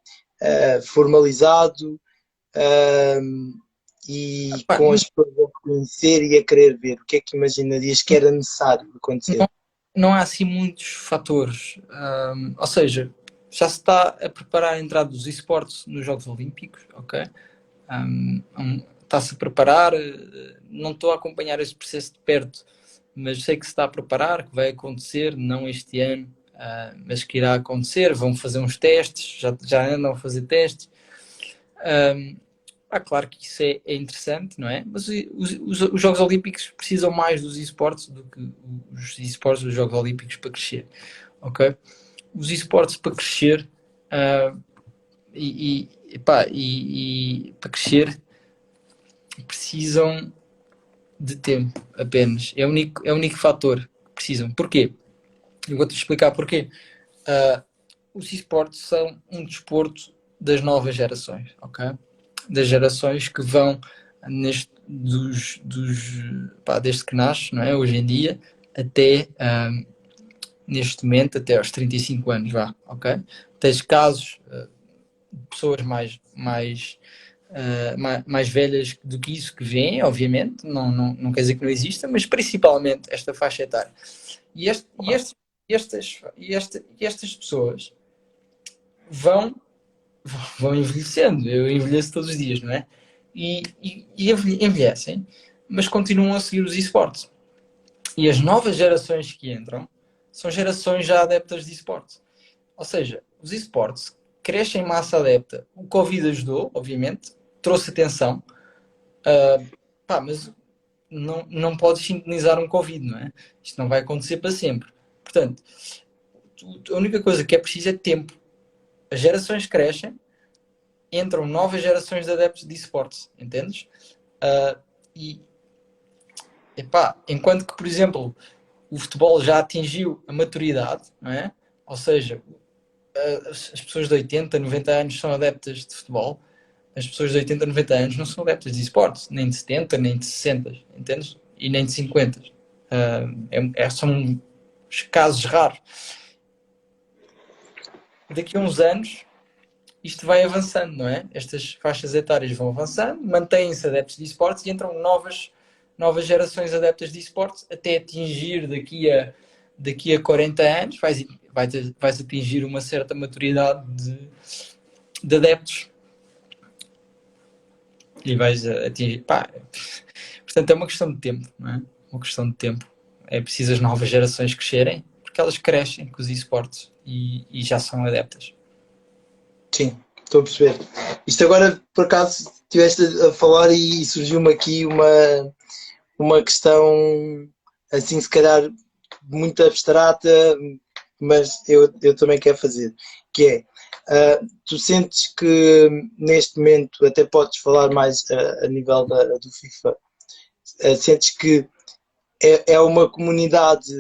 formalizado, e Pá, com as pessoas a conhecer e a querer ver? O que é que imaginarias que era necessário acontecer? não, não há assim muitos fatores. Ou seja, já se está a preparar a entrada dos esportes nos Jogos Olímpicos, ok? Está-se a preparar, não estou a acompanhar este processo de perto, mas sei que se está a preparar, que vai acontecer, não este ano, mas que irá acontecer. Vão fazer uns testes, já andam a fazer testes. Claro que isso é interessante, não é? Mas os Jogos Olímpicos precisam mais dos esportes do que os esportes dos Jogos Olímpicos para crescer, ok? Os esportes para crescer e para crescer precisam de tempo apenas. É o único fator que precisam. Porquê? Eu vou-te explicar porquê. Os esportes são um desporto das novas gerações, ok? Das gerações que vão desde que nasce, não é? Hoje em dia, até neste momento, até aos 35 anos, vá, ok? Tens casos de pessoas mais velhas do que isso que vêm, obviamente, não quer dizer que não exista, mas principalmente esta faixa etária. E estas pessoas vão envelhecendo. Eu envelheço todos os dias, não é? E envelhecem, mas continuam a seguir os esportes. E as novas gerações que entram são gerações já adeptas de esportes. Ou seja, os esportes crescem em massa adepta. O Covid ajudou, obviamente, trouxe atenção, mas não podes sintonizar um Covid, não é? Isto não vai acontecer para sempre. Portanto, a única coisa que é preciso é tempo. As gerações crescem, entram novas gerações de adeptos de esportes, entendes? Enquanto que, por exemplo, o futebol já atingiu a maturidade, não é? Ou seja, as pessoas de 80, 90 anos são adeptas de futebol, as pessoas de 80, 90 anos não são adeptas de esportes, nem de 70, nem de 60, entendes? E nem de 50. São casos raros. Daqui a uns anos isto vai avançando, não é? Estas faixas etárias vão avançando, mantêm-se adeptos de esportes e entram novas gerações adeptas de esportes, até atingir daqui a daqui a 40 anos vais atingir uma certa maturidade de adeptos e vais atingir. Pá, portanto, é uma questão de tempo, não é? Uma questão de tempo. É preciso as novas gerações crescerem, porque elas crescem com os esportes e já são adeptas. Sim, estou a perceber. Isto agora, por acaso, estiveste a falar e surgiu-me aqui uma questão, assim, se calhar, muito abstrata, mas eu também quero fazer, que é, tu sentes que neste momento, até podes falar mais a nível do FIFA, sentes que é uma comunidade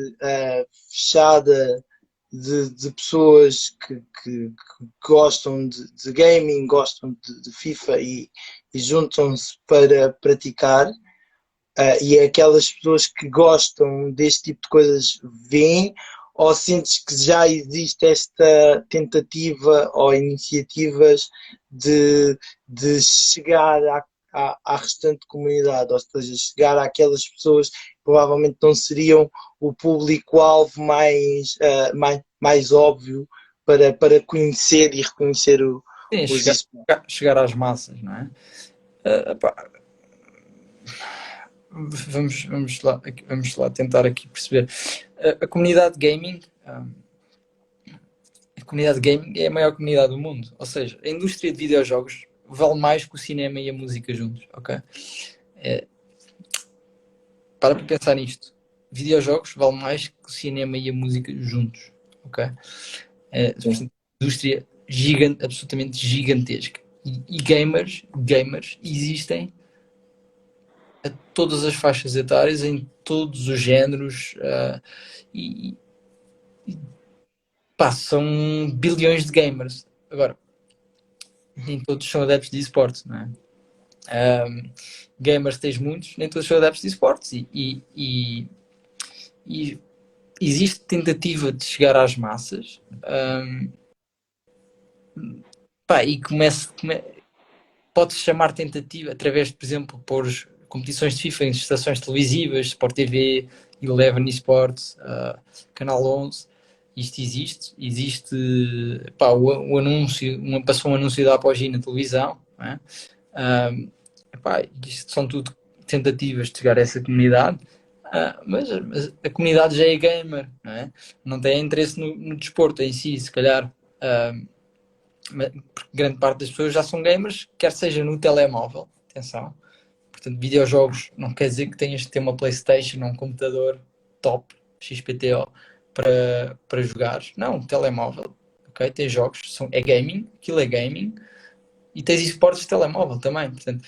fechada de pessoas que gostam de gaming, gostam de FIFA e juntam-se para praticar, e é aquelas pessoas que gostam deste tipo de coisas veem, ou sentes que já existe esta tentativa ou iniciativas de chegar à restante comunidade, ou seja, chegar àquelas pessoas que provavelmente não seriam o público-alvo mais óbvio para conhecer e reconhecer Sim, os esportes? chegar às massas, não é? Pá, vamos lá tentar aqui perceber. A comunidade gaming, a comunidade gaming é a maior comunidade do mundo. Ou seja, a indústria de videojogos vale mais que o cinema e a música juntos, ok? Para pensar nisto. Videojogos vale mais que o cinema e a música juntos, ok? Portanto, indústria absolutamente gigantesca. E gamers existem a todas as faixas etárias, em todos os géneros, e pá, são bilhões de gamers. Agora, nem todos são adeptos de esportes, não é? Gamers tens muitos, nem todos são adeptos de esportes, e existe tentativa de chegar às massas, pá, e pode-se chamar tentativa através de, por exemplo, pôr competições de FIFA em estações televisivas, Sport TV, Eleven Esports, Canal 11. Isto existe pá, o anúncio, passou um anúncio da Apogee na televisão, não é? Pá, isto são tudo tentativas de chegar a essa comunidade, mas a comunidade já é gamer, não é? Não tem interesse no desporto em si, se calhar. Porque grande parte das pessoas já são gamers, quer seja no telemóvel, atenção, portanto, videojogos não quer dizer que tenhas de ter uma PlayStation ou um computador top, XPTO, para jogar. Não, telemóvel, ok? Tens jogos, é gaming, aquilo é gaming, e tens esportes de telemóvel também, portanto,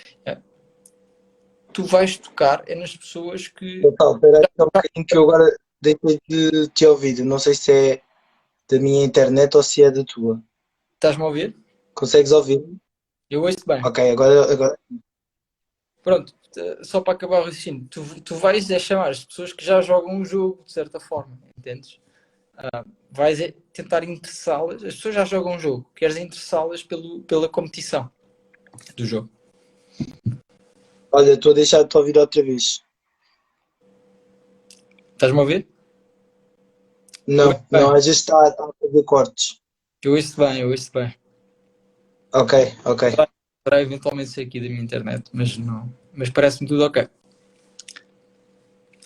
tu vais tocar nas pessoas que... Espera aí só um bocadinho que eu agora deixei de te ouvir. Não sei se é da minha internet ou se é da tua. Estás-me a ouvir? Consegues ouvir? Eu ouço bem. Ok, agora Pronto, só para acabar o raciocínio, tu vais chamar as pessoas que já jogam o jogo, de certa forma, entendes? Vais tentar interessá-las, as pessoas já jogam o jogo, queres interessá-las pela competição do jogo. olha, estou a deixar de te ouvir outra vez. Estás-me a ouvir? Não, às vezes está a fazer cortes. Eu ouço bem. Ok, ok. Poderá eventualmente ser aqui da minha internet, mas não. Mas parece-me tudo ok.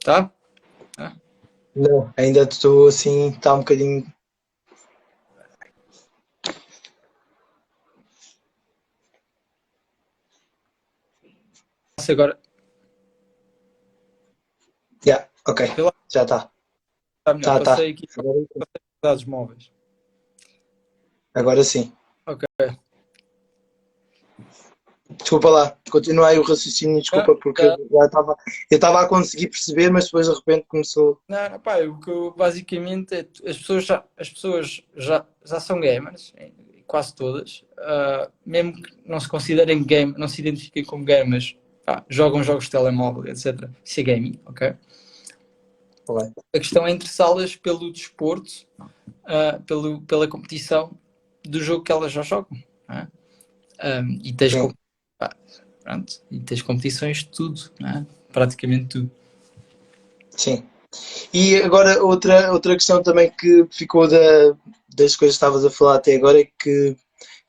Tá? Não, ainda estou assim, está um bocadinho. Agora, Yeah, ok, já está. está melhor. Tá. Passei aqui dados móveis. Agora sim. Ok. Desculpa lá, continua aí o raciocínio, desculpa, porque eu estava a conseguir perceber, mas depois de repente começou. Não, pá, o que basicamente é, as pessoas já são gamers, quase todas, mesmo que não se considerem game, não se identifiquem como gamers, pá, jogam jogos de telemóvel, etc. Isso é gaming, ok? A questão é interessá-las pelo desporto, pela competição do jogo que elas já jogam, não é? E tens, pronto, e tens competições de tudo, não é? Praticamente tudo. Sim. E agora outra questão também que ficou das coisas que estavas a falar até agora é que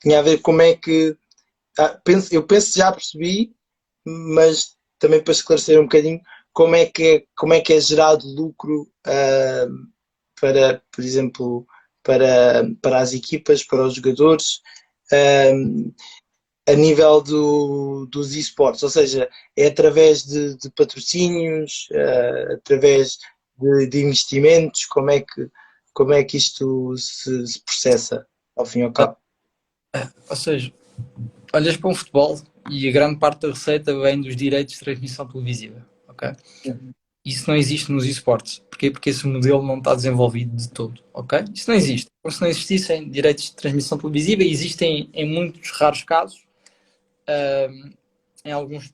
tinha a ver como é que eu penso que já percebi, mas também para esclarecer um bocadinho como é que é gerado lucro para, por exemplo, para as equipas, para os jogadores, a nível dos esportes, ou seja, é através de patrocínios, através de investimentos, como é que isto se processa ao fim e ao cabo? Ou seja, olhas para um futebol e a grande parte da receita vem dos direitos de transmissão televisiva, ok? Isso não existe nos esportes. Porquê? Porque esse modelo não está desenvolvido de todo, ok? Isso não existe. Como se não existissem direitos de transmissão televisiva, existem em muitos raros casos, em alguns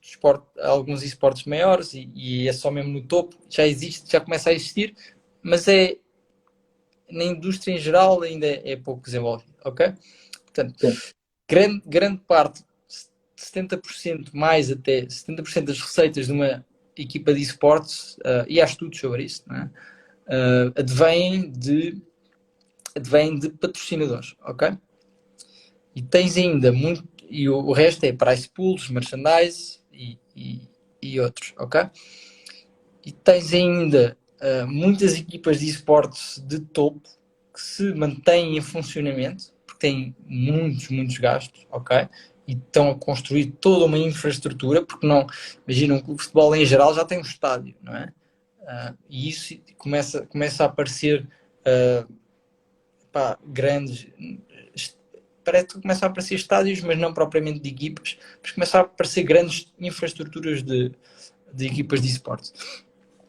esportes maiores, e é só mesmo no topo, já existe, já começa a existir, mas na indústria em geral ainda é pouco desenvolvido, ok? Portanto, Sim. grande parte, 70% mais até 70% das receitas de uma equipa de esportes, e há estudos sobre isso, não é? Advêm de patrocinadores, ok? E tens ainda muito, e o resto é price pools, merchandise e outros, ok? E tens ainda muitas equipas de esportes de topo que se mantêm em funcionamento, porque têm muitos gastos, ok? E estão a construir toda uma infraestrutura, porque não, imagina, um clube de futebol em geral já tem um estádio, não é? E isso começa a aparecer grandes. Parece que começa a aparecer estádios, mas não propriamente de equipas, mas começa a aparecer grandes infraestruturas de equipas de esportes.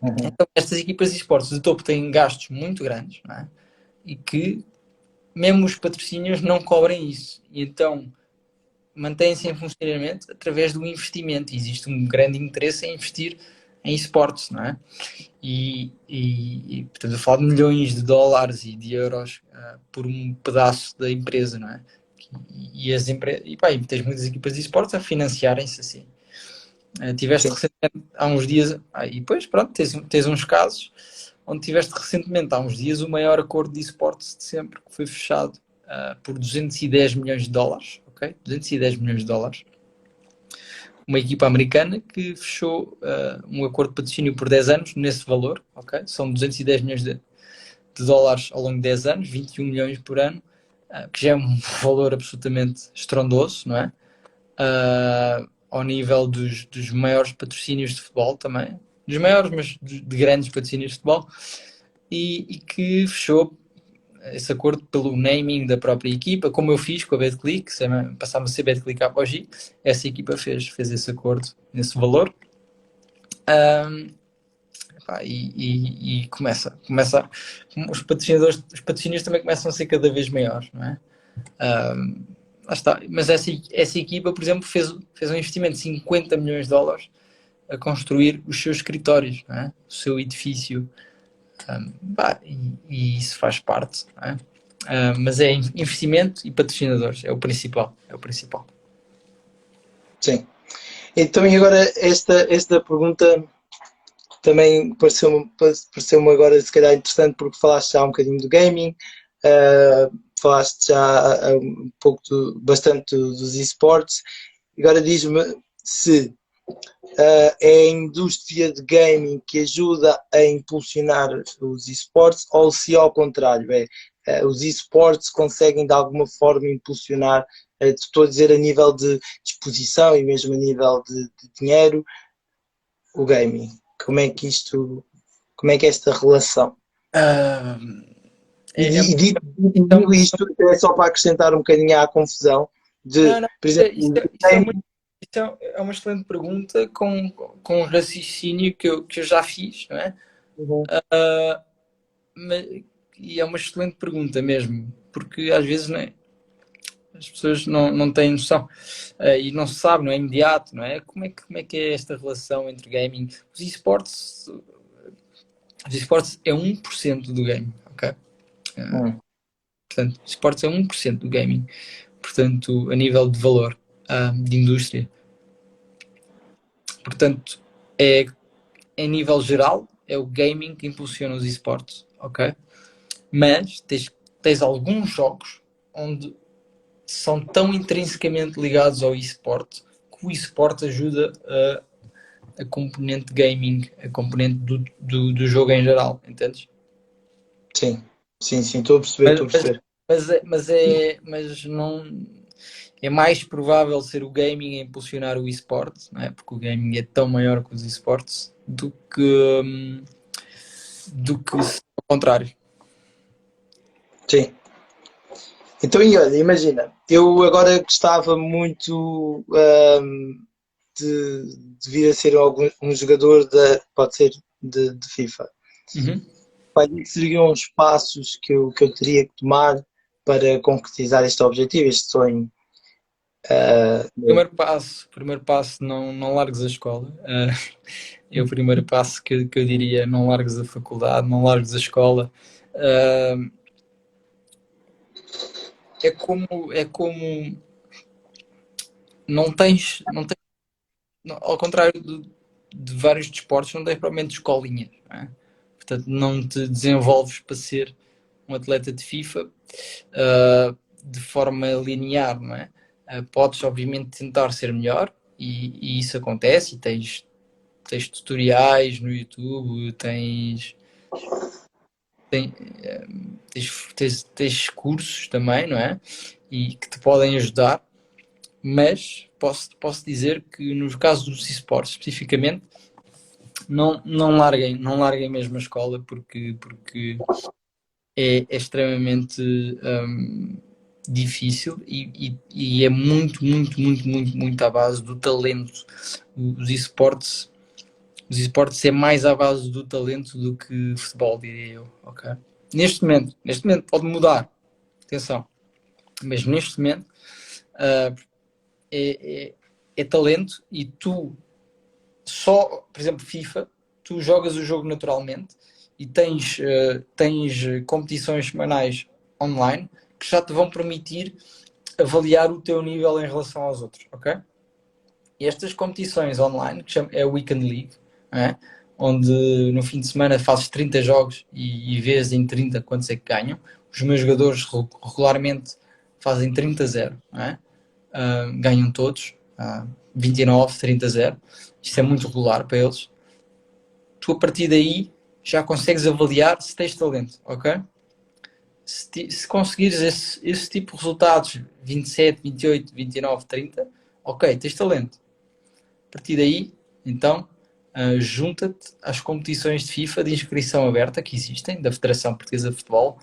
Uhum. Então, estas equipas de esportes de topo têm gastos muito grandes, não é? E que mesmo os patrocínios não cobrem isso. E então mantêm-se em funcionamento através do investimento. Existe um grande interesse em investir em esportes, não é? Portanto, eu falo de milhões de dólares e de euros por um pedaço da empresa, não é? E tens muitas equipas de esportes a financiarem-se assim. Tiveste Sim. recentemente, há uns dias, e depois, pronto, tens uns casos onde tiveste recentemente, há uns dias, o maior acordo de esportes de sempre, que foi fechado por 210 milhões de dólares, ok? 210 milhões de dólares. Uma equipa americana que fechou um acordo de patrocínio por 10 anos nesse valor, ok? São 210 milhões de dólares ao longo de 10 anos, 21 milhões por ano, que já é um valor absolutamente estrondoso, não é? Ao nível dos maiores patrocínios de futebol também, dos maiores, mas de grandes patrocínios de futebol, e que fechou esse acordo pelo naming da própria equipa, como eu fiz com a BetClick, passámos a ser BetClick Apogee, essa equipa fez esse acordo nesse valor. E começa os patrocínios também começam a ser cada vez maiores, não é? Lá está. Mas essa equipa, por exemplo, fez um investimento de 50 milhões de dólares a construir os seus escritórios, não é? O seu edifício, e isso faz parte, não é? Mas é investimento e patrocinadores, é o principal, Sim. Então, e agora esta pergunta também pareceu-me agora se calhar interessante porque falaste já um bocadinho do gaming, falaste já um pouco bastante dos esportes. Agora diz-me se é a indústria de gaming que ajuda a impulsionar os esportes ou se ao contrário, os esportes conseguem de alguma forma impulsionar, estou a dizer a nível de exposição e mesmo a nível de dinheiro, o gaming. Como é que é esta relação? Uh, E, é, é, digo isto é só para acrescentar um bocadinho à confusão de, não, por exemplo, é uma excelente pergunta com um raciocínio que eu já fiz, não é? Uh, mas, e é uma excelente pergunta mesmo, porque às vezes, não é, as pessoas não têm noção e não se sabe, não é imediato, não é? Como é que é esta relação entre gaming? Os esportes é 1% do gaming, ok? Portanto, esportes é 1% do gaming. Portanto, a nível de valor, de indústria. Portanto, é em nível geral, é o gaming que impulsiona os esportes, ok? Mas tens alguns jogos onde são tão intrinsecamente ligados ao esporte que o esporte ajuda a componente gaming, a componente do jogo em geral, entendes? Sim, sim, sim, estou a perceber, Mas, estou a perceber. mas não é mais provável ser o gaming a impulsionar o esporte, não é? Porque o gaming é tão maior que os esportes do que ao contrário. Sim. Então, e olha, imagina, eu agora gostava muito de vir a ser um jogador pode ser de FIFA. Uhum. Quais seriam os passos que eu teria que tomar para concretizar este objetivo, este sonho? Primeiro passo, não largues a escola. É o primeiro passo que eu diria, não largues a faculdade, não largues a escola. Uh, é como não tens, ao contrário de vários desportos, não tens propriamente escolinhas, não é? Portanto, não te desenvolves para ser um atleta de FIFA de forma linear, não é? Podes, obviamente, tentar ser melhor e isso acontece, e tens tutoriais no YouTube, tem- tens cursos também, não é? E que te podem ajudar, mas posso dizer que nos casos dos esportes especificamente, não larguem mesmo a escola porque é extremamente difícil e é muito, muito, muito, muito, muito à base do talento. Os esportes, os esportes é mais à base do talento do que futebol, diria eu. Ok? Neste momento pode mudar, atenção, mas neste momento uh, é talento e tu só, por exemplo, FIFA, tu jogas o jogo naturalmente e tens competições semanais online que já te vão permitir avaliar o teu nível em relação aos outros, ok? E estas competições online, que é a Weekend League, é? Onde no fim de semana fazes 30 jogos e vês em 30 quantos é que ganham. Os meus jogadores regularmente fazem 30-0, é? Ganham todos, 29, 30-0. Isto é muito regular para eles. Tu a partir daí já consegues avaliar se tens talento, ok? Se conseguires esse tipo de resultados, 27, 28, 29, 30, ok, tens talento. A partir daí, então, junta-te às competições de FIFA de inscrição aberta que existem, da Federação Portuguesa de Futebol,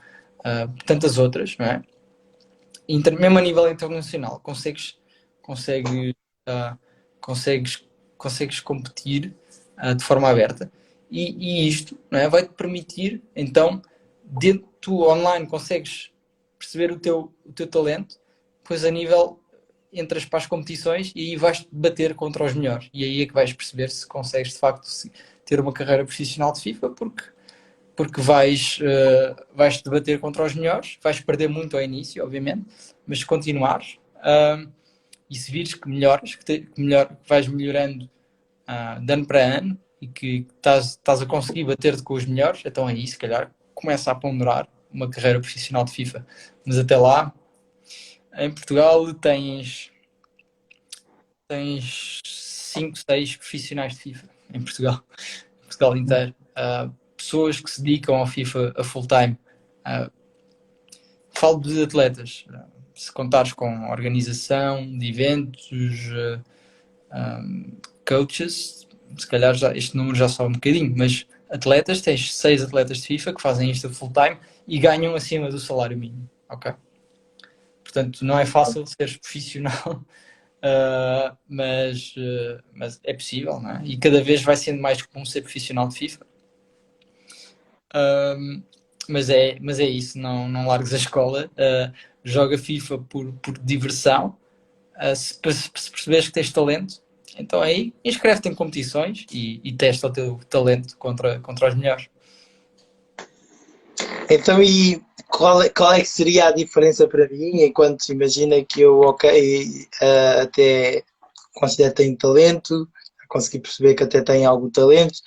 tantas outras, não é? Mesmo a nível internacional, consegues, uh, consegues, consegues competir de forma aberta e isto, não é, vai-te permitir, então, tu online consegues perceber o teu talento, depois a nível entras para as competições e aí vais bater contra os melhores e aí é que vais perceber se consegues de facto ter uma carreira profissional de FIFA porque vais debater contra os melhores, vais perder muito ao início, obviamente, mas se continuares e se vires que melhoras, que vais melhorando de ano para ano e que estás a conseguir bater-te com os melhores, então aí se calhar começa a ponderar uma carreira profissional de FIFA. Mas até lá, em Portugal tens 5, 6 profissionais de FIFA em Portugal inteiro. Pessoas que se dedicam ao FIFA a full time. Falo de atletas. Se contares com organização de eventos, coaches, se calhar este número já sobe um bocadinho, mas atletas, tens 6 atletas de FIFA que fazem isto a full time e ganham acima do salário mínimo. Ok? Portanto, não é fácil ser profissional, mas é possível, não é? E cada vez vai sendo mais comum ser profissional de FIFA. Mas é isso, não largues a escola, joga FIFA por diversão, se perceberes que tens talento, então aí inscreve-te em competições e testa o teu talento contra os melhores. Então, e qual é que seria a diferença para mim, enquanto imagina que eu, ok, até considero que tenho talento, consegui perceber que até tem algum talento.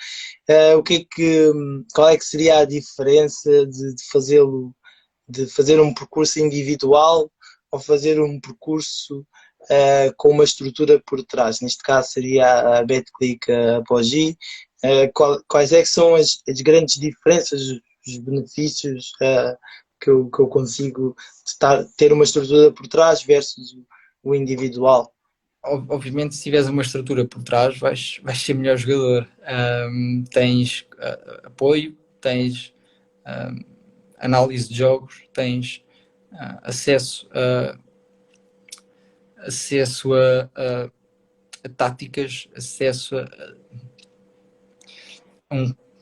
Qual é que seria a diferença de fazer um percurso individual ou fazer um percurso com uma estrutura por trás? Neste caso seria a BetClick, a Apogee. Quais é que são as grandes diferenças, os benefícios que eu consigo ter uma estrutura por trás versus o individual? Obviamente, se tiveres uma estrutura por trás, vais ser melhor jogador. Tens apoio, tens análise de jogos, tens acesso a táticas, acesso a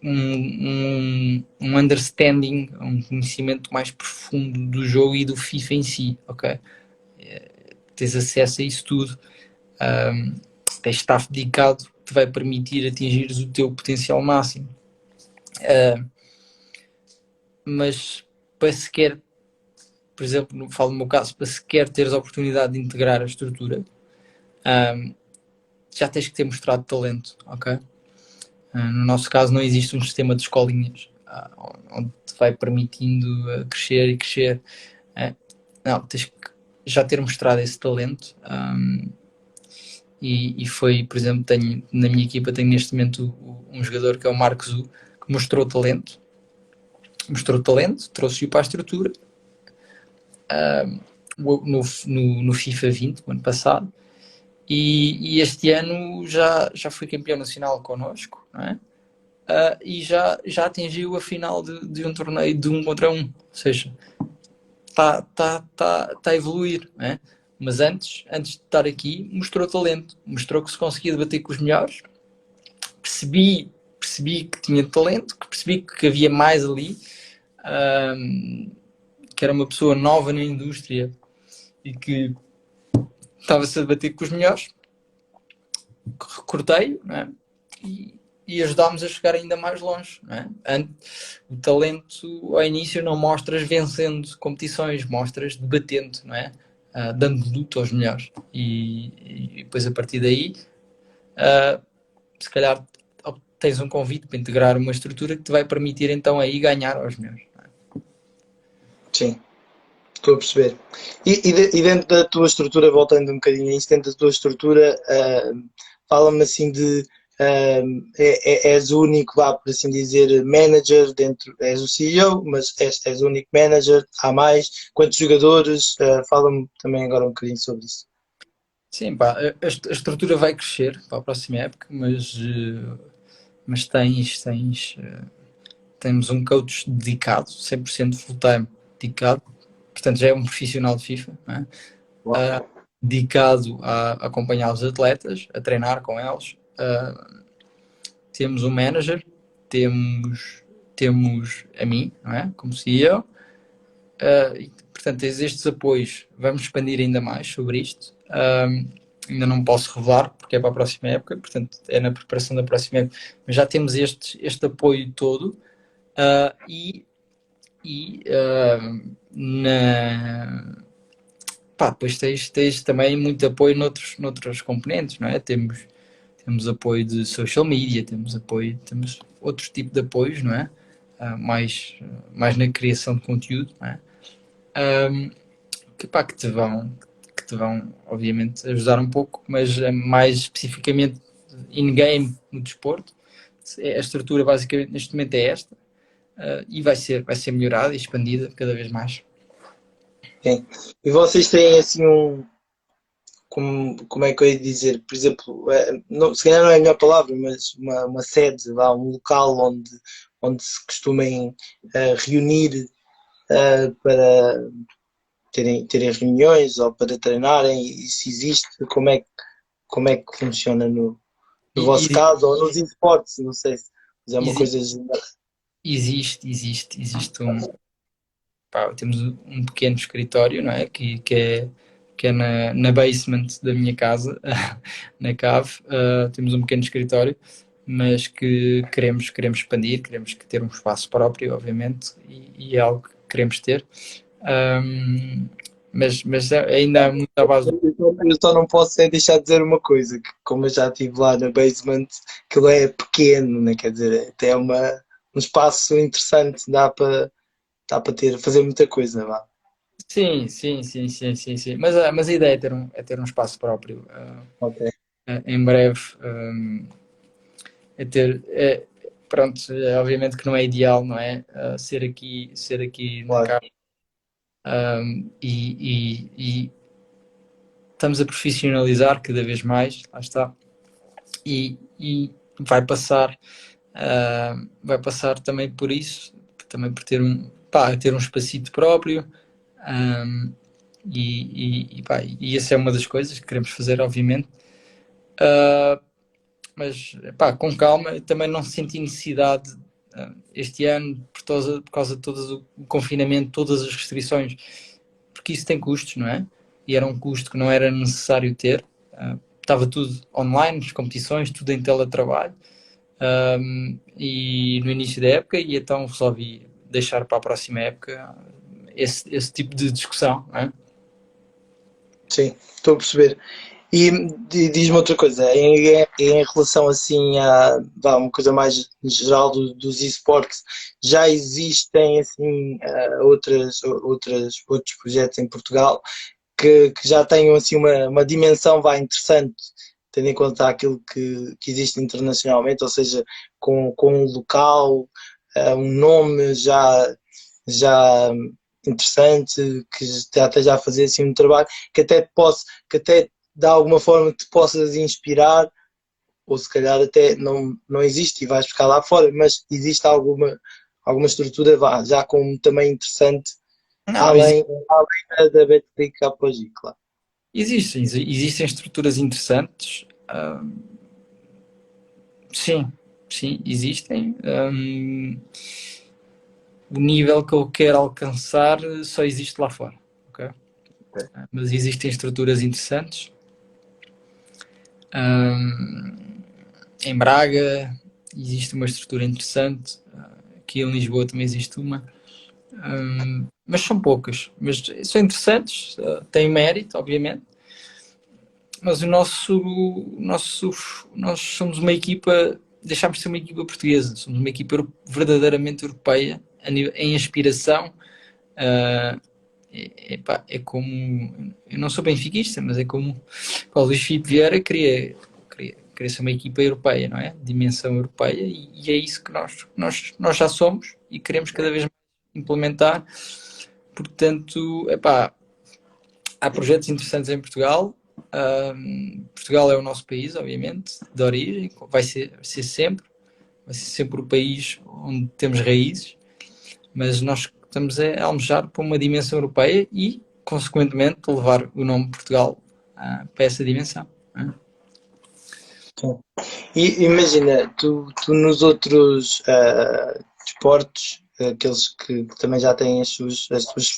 um understanding, um conhecimento mais profundo do jogo e do FIFA em si, ok? Tens acesso a isso tudo. Tens staff dedicado que te vai permitir atingir o teu potencial máximo. Mas para sequer, por exemplo, falo no meu caso, para sequer teres a oportunidade de integrar a estrutura, já tens que ter mostrado talento, ok? No nosso caso não existe um sistema de escolinhas onde te vai permitindo crescer e crescer. Não, tens que já ter mostrado esse talento. E foi, por exemplo, na minha equipa tenho neste momento um jogador que é o Marcos U, que mostrou talento, trouxe-o para a estrutura no FIFA 20, o ano passado, e este ano já foi campeão nacional connosco, não é? E já atingiu a final de um torneio de 1 contra 1, ou seja, está a evoluir, não é? Mas antes de estar aqui, mostrou talento, mostrou que se conseguia debater com os melhores, percebi que tinha talento, que percebi que havia mais ali, que era uma pessoa nova na indústria e que estava-se a debater com os melhores, recrutei, não é? E ajudámos a chegar ainda mais longe, não é? O talento ao início não mostras vencendo competições, mostras debatendo, não é? Dando luta aos melhores e depois a partir daí se calhar tens um convite para integrar uma estrutura que te vai permitir então aí ganhar aos melhores, não é? Sim, estou a perceber. E dentro da tua estrutura, voltando um bocadinho a isso, dentro da tua estrutura, fala-me assim de és o único, vá por assim dizer, manager dentro, és o CEO, mas és o único manager, há mais, quantos jogadores? Fala-me também agora um bocadinho sobre isso. Sim, pá, a estrutura vai crescer para a próxima época, mas temos um coach dedicado, 100% full-time dedicado, portanto já é um profissional de FIFA, não é? Dedicado a acompanhar os atletas, a treinar com eles. Temos um manager, temos a mim, não é? Como CEO. E, portanto, tens estes apoios. Vamos expandir ainda mais sobre isto. Ainda não posso revelar porque é para a próxima época, portanto é na preparação da próxima época, mas já temos este apoio todo depois tens também muito apoio noutros componentes, não é? Temos apoio de social media, temos outro tipo de apoios, não é? Mais na criação de conteúdo, não é? Que te vão, obviamente, ajudar um pouco, mas mais especificamente in-game no desporto, a estrutura basicamente neste momento é esta, e vai ser melhorada e expandida cada vez mais. Sim. E vocês têm assim como é que eu ia dizer, por exemplo, não, se calhar não é a melhor palavra, mas uma sede lá, um local onde se costumem reunir para terem reuniões ou para treinarem, e se existe, como é que funciona no vosso caso, ou nos esportes, não sei se é uma coisa. Existe temos um pequeno escritório, não é? Que é na basement da minha casa, na cave, temos um pequeno escritório, mas que queremos expandir, queremos ter um espaço próprio, obviamente, e é algo que queremos ter. mas ainda é muito à base. Eu só não posso é deixar de dizer uma coisa, que como eu já estive lá na basement, aquilo é pequeno, né? Quer dizer, até é um espaço interessante, dá para fazer muita coisa lá. Sim, sim, sim, sim, sim, sim. Mas a ideia é ter um espaço próprio. Ok, Em breve, é ter. Pronto, obviamente que não é ideal, não é? Ser aqui na claro. casa. E estamos a profissionalizar cada vez mais, lá está. E vai passar também por isso, também por ter um espacito próprio. um, e essa é uma das coisas que queremos fazer, obviamente. Uh, mas pá, com calma, eu também não senti necessidade este ano, por causa de todo o confinamento, todas as restrições, porque isso tem custos, não é? E era um custo que não era necessário ter. Estava tudo online, as competições, tudo em teletrabalho. E no início da época, e então resolvi deixar para a próxima época esse tipo de discussão, não é? Sim, estou a perceber. E diz-me outra coisa, em relação assim a uma coisa mais geral dos esportes, já existem assim outros projetos em Portugal que já tenham assim uma dimensão interessante, tendo em conta aquilo que existe internacionalmente, ou seja, com um local, um nome já interessante, que até já esteja a fazer assim um trabalho que até de alguma forma te possas inspirar, ou se calhar até não existe e vais buscar lá fora, mas existe alguma estrutura já com um tamanho interessante, Não, além da Betclic Apogee, claro. existem estruturas interessantes. Sim, sim, existem. O nível que eu quero alcançar só existe lá fora, ok? Mas existem estruturas interessantes. Em Braga existe uma estrutura interessante. Aqui em Lisboa também existe uma. Mas são poucas. Mas são interessantes, têm mérito, obviamente. Mas nós somos uma equipa, deixámos de ser uma equipa portuguesa, somos uma equipa verdadeiramente europeia, em aspiração. Uh, é como. Eu não sou benfiquista, mas é como o Luís Filipe Vieira queria ser uma equipa europeia, não é? Dimensão europeia, e é isso que nós já somos e queremos cada vez mais implementar. Portanto, há projetos interessantes em Portugal. Portugal é o nosso país, obviamente, de origem, vai ser sempre o país onde temos raízes, mas nós estamos a almejar para uma dimensão europeia e, consequentemente, levar o nome Portugal para essa dimensão. Sim. E imagina, tu nos outros desportos, aqueles que também já têm as suas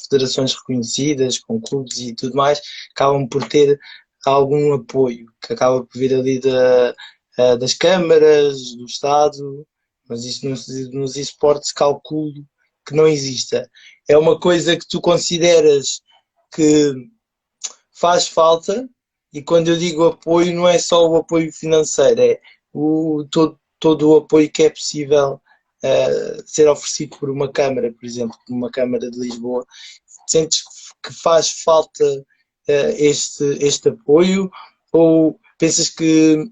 federações reconhecidas, com clubes e tudo mais, acabam por ter algum apoio, que acaba por vir ali das câmaras, do Estado, mas isso nos esportes calculo que não exista. É uma coisa que tu consideras que faz falta, e quando eu digo apoio, não é só o apoio financeiro, é todo o apoio que é possível ser oferecido por uma Câmara, por exemplo, por uma Câmara de Lisboa. Sentes que faz falta este apoio, ou pensas que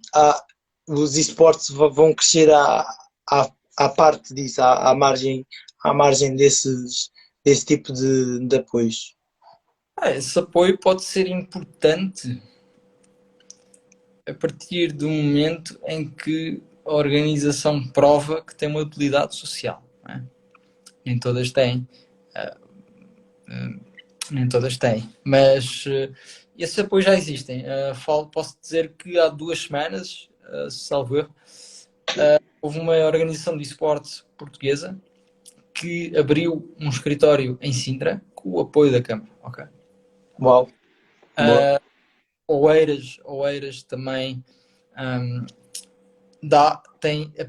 os esportes vão crescer à parte disso, à margem desse tipo de apoios? Esse apoio pode ser importante a partir do momento em que a organização prova que tem uma utilidade social. Não é? Nem todas têm. Nem todas têm. Mas esses apoios já existem. Posso dizer que há 2 semanas, salvo erro, houve uma organização de esporte portuguesa que abriu um escritório em Sintra com o apoio da Câmara. Okay? Uau, boa. Oeiras também um,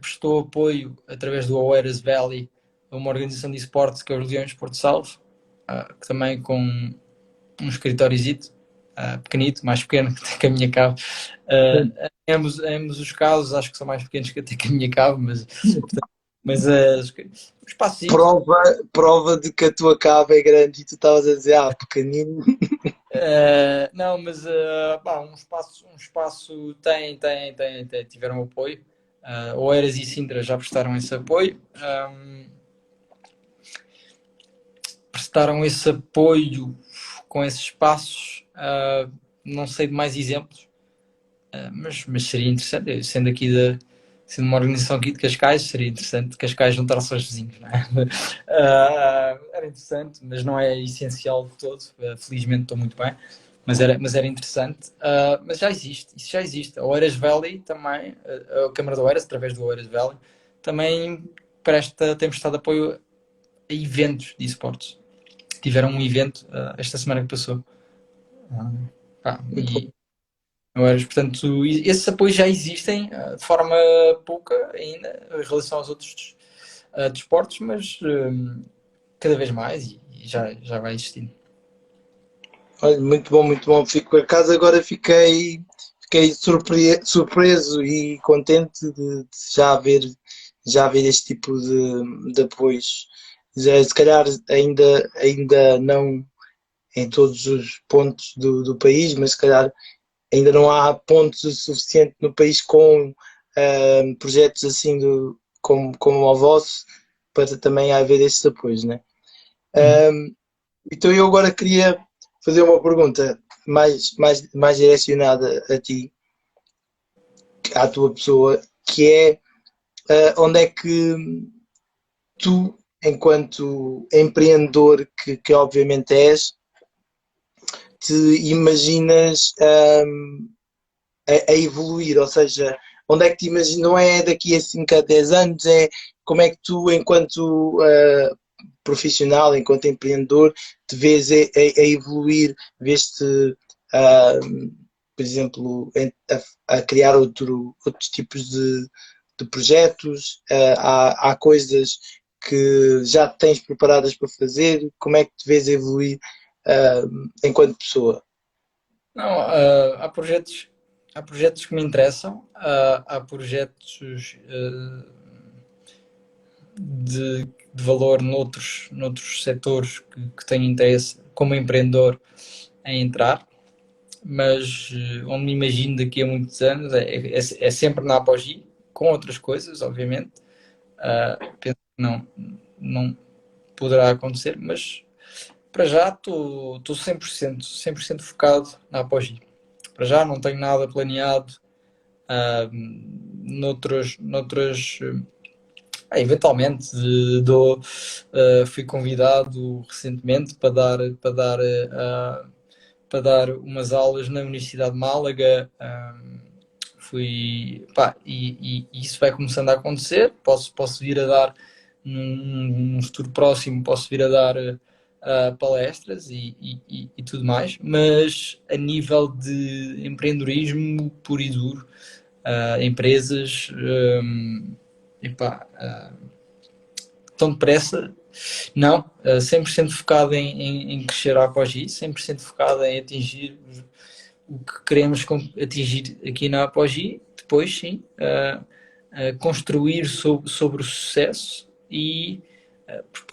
prestou apoio através do Oeiras Valley a uma organização de esportes que é o Leões Porto Salvo, que também um escritóriozito, pequenito, mais pequeno que a minha cave. Em ambos os casos, acho que são mais pequenos que até que a minha cave, mas o espacito. Prova de que a tua cave é grande e tu estavas a dizer, pequenino. Não, mas pá, um espaço tiveram apoio. Oeiras e Sintra já prestaram esse apoio. Prestaram esse apoio com esses espaços. Não sei de mais exemplos, mas seria interessante, sendo uma organização aqui de Cascais, seria interessante Cascais juntar-se aos vizinhos, não é? Era interessante, mas não é essencial de todo. Felizmente estou muito bem, mas era interessante. Mas já existe, isso já existe. A Oeiras Valley também, a Câmara de Oeiras, através do Oeiras Valley, também tem prestado apoio a eventos de esportes. Tiveram um evento esta semana que passou. E portanto, esses apoios já existem de forma pouca ainda em relação aos outros desportos, mas cada vez mais e já vai existindo. Olha, muito bom, muito bom. Fico por acaso, agora fiquei surpreso e contente de já haver este tipo de apoios. Se calhar ainda não em todos os pontos do país, mas se calhar ainda não há pontos o suficiente no país com projetos assim como o vosso para também haver estes apoios, né? Então eu agora queria fazer uma pergunta mais direcionada a ti, à tua pessoa, que é onde é que tu, enquanto empreendedor que obviamente és, te imaginas a evoluir, ou seja, onde é que te imaginas, não é daqui a 5 a 10 anos, é como é que tu, enquanto profissional, enquanto empreendedor, te vês a evoluir, vês-te, por exemplo, a criar outros tipos de projetos, há coisas que já tens preparadas para fazer, como é que te vês a evoluir enquanto pessoa? Não, há projetos que me interessam, há projetos de valor noutros setores que tenho interesse como empreendedor em entrar, mas onde me imagino daqui a muitos anos é sempre na Apogee, com outras coisas, obviamente. Penso que não poderá acontecer, mas para já estou 100% focado na Apogee. Para já não tenho nada planeado noutras eventualmente fui convidado recentemente para dar umas aulas na Universidade de Málaga. E isso vai começando a acontecer. Posso vir a dar num futuro próximo, posso vir a dar palestras e tudo mais, mas a nível de empreendedorismo puro e duro, empresas, tão depressa, não, 100% focado em crescer a Apogee, 100% focado em atingir o que queremos atingir aqui na Apogee, depois sim, construir sobre o sucesso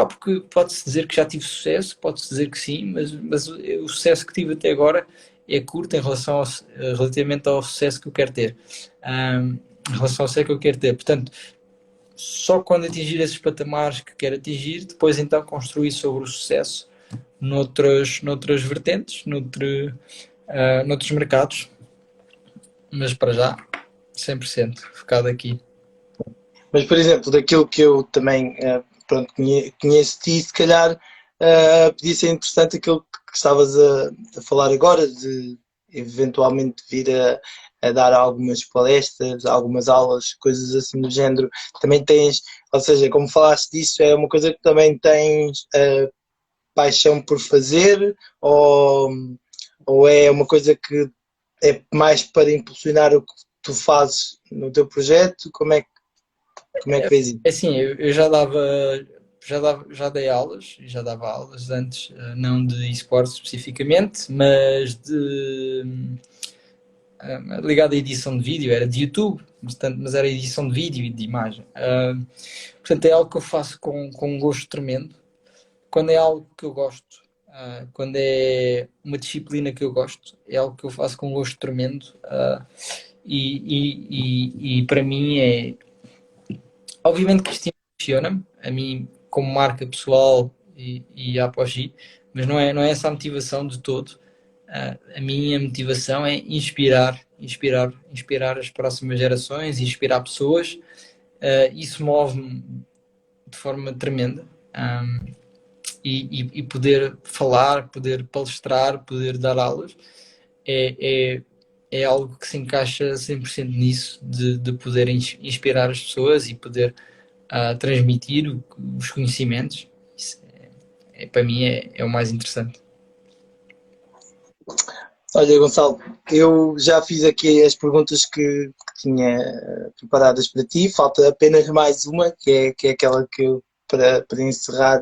porque pode-se dizer que já tive sucesso, pode-se dizer que sim, mas o sucesso que tive até agora é curto relativamente ao sucesso que eu quero ter. Em relação ao sucesso que eu quero ter. Portanto, só quando atingir esses patamares que quero atingir, depois então construir sobre o sucesso noutras vertentes, noutros mercados, mas para já 100% focado aqui. Mas, por exemplo, daquilo que eu também pronto, conheço de ti, se calhar podia ser interessante aquilo que estavas a falar agora, de eventualmente vir a dar algumas palestras, algumas aulas, coisas assim do género. Também tens, ou seja, como falaste disso, é uma coisa que também tens paixão por fazer, ou é uma coisa que é mais para impulsionar o que tu fazes no teu projeto? Como é que vês isso? Assim, eu já dava já dei aulas, e já dava aulas antes, não de esportes especificamente, mas ligado à edição de vídeo, era de YouTube, mas era edição de vídeo e de imagem. Portanto, é algo que eu faço com um gosto tremendo. Quando é algo que eu gosto, quando é uma disciplina que eu gosto, é algo que eu faço com um gosto tremendo. E para mim é. Obviamente que isto emociona-me, a mim como marca pessoal e a Apogee, mas não é essa a motivação de todo. A minha motivação é inspirar as próximas gerações, inspirar pessoas. Isso move-me de forma tremenda. E poder falar, poder palestrar, poder dar aulas, é, é algo que se encaixa 100% nisso, de poder inspirar as pessoas e poder transmitir os conhecimentos. Isso para mim é o mais interessante. Olha, Gonçalo, eu já fiz aqui as perguntas que tinha preparadas para ti, falta apenas mais uma, que é aquela que eu, para encerrar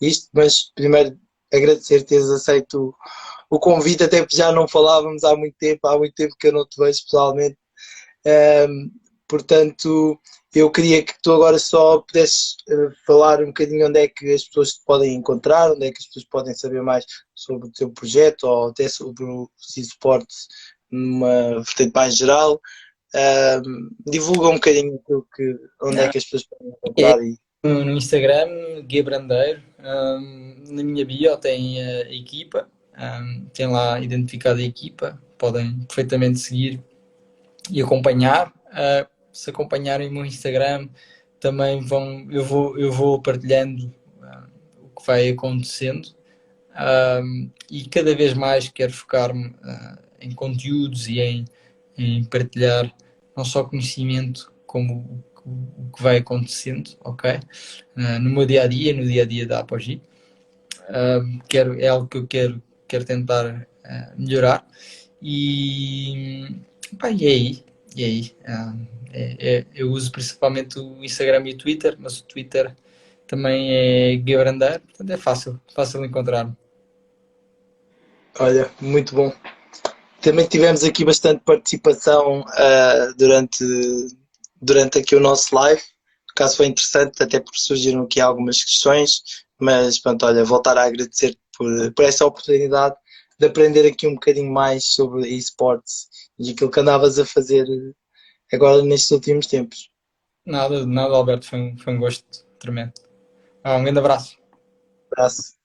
isto, mas primeiro agradecer teres aceito o convite, até porque já não falávamos há muito tempo que eu não te vejo pessoalmente. Portanto, eu queria que tu agora só pudesses falar um bocadinho onde é que as pessoas te podem encontrar, onde é que as pessoas podem saber mais sobre o teu projeto ou até sobre o eSports numa vertente mais geral. Divulga um bocadinho onde é que as pessoas podem É encontrar. no Instagram, Gui Brandeiro. Na minha bio tem a equipa, tem lá identificado a equipa, podem perfeitamente seguir e acompanhar. Se acompanharem o meu Instagram, também eu vou partilhando o que vai acontecendo. E cada vez mais quero focar-me em conteúdos e em partilhar não só conhecimento, como o que vai acontecendo, ok? No meu dia a dia, no dia a dia da Apogee. É algo que eu quero tentar melhorar. Pá, e aí eu uso principalmente o Instagram e o Twitter, mas o Twitter também é Gui Brandeiro, portanto é fácil encontrar-me. Olha, muito bom. Também tivemos aqui bastante participação durante aqui o nosso live. O caso foi interessante, até porque surgiram aqui algumas questões, mas pronto, olha, voltar a agradecer por essa oportunidade de aprender aqui um bocadinho mais sobre esportes e aquilo que andavas a fazer agora nestes últimos tempos. Nada, Alberto, foi um gosto tremendo. Um grande abraço. Um abraço.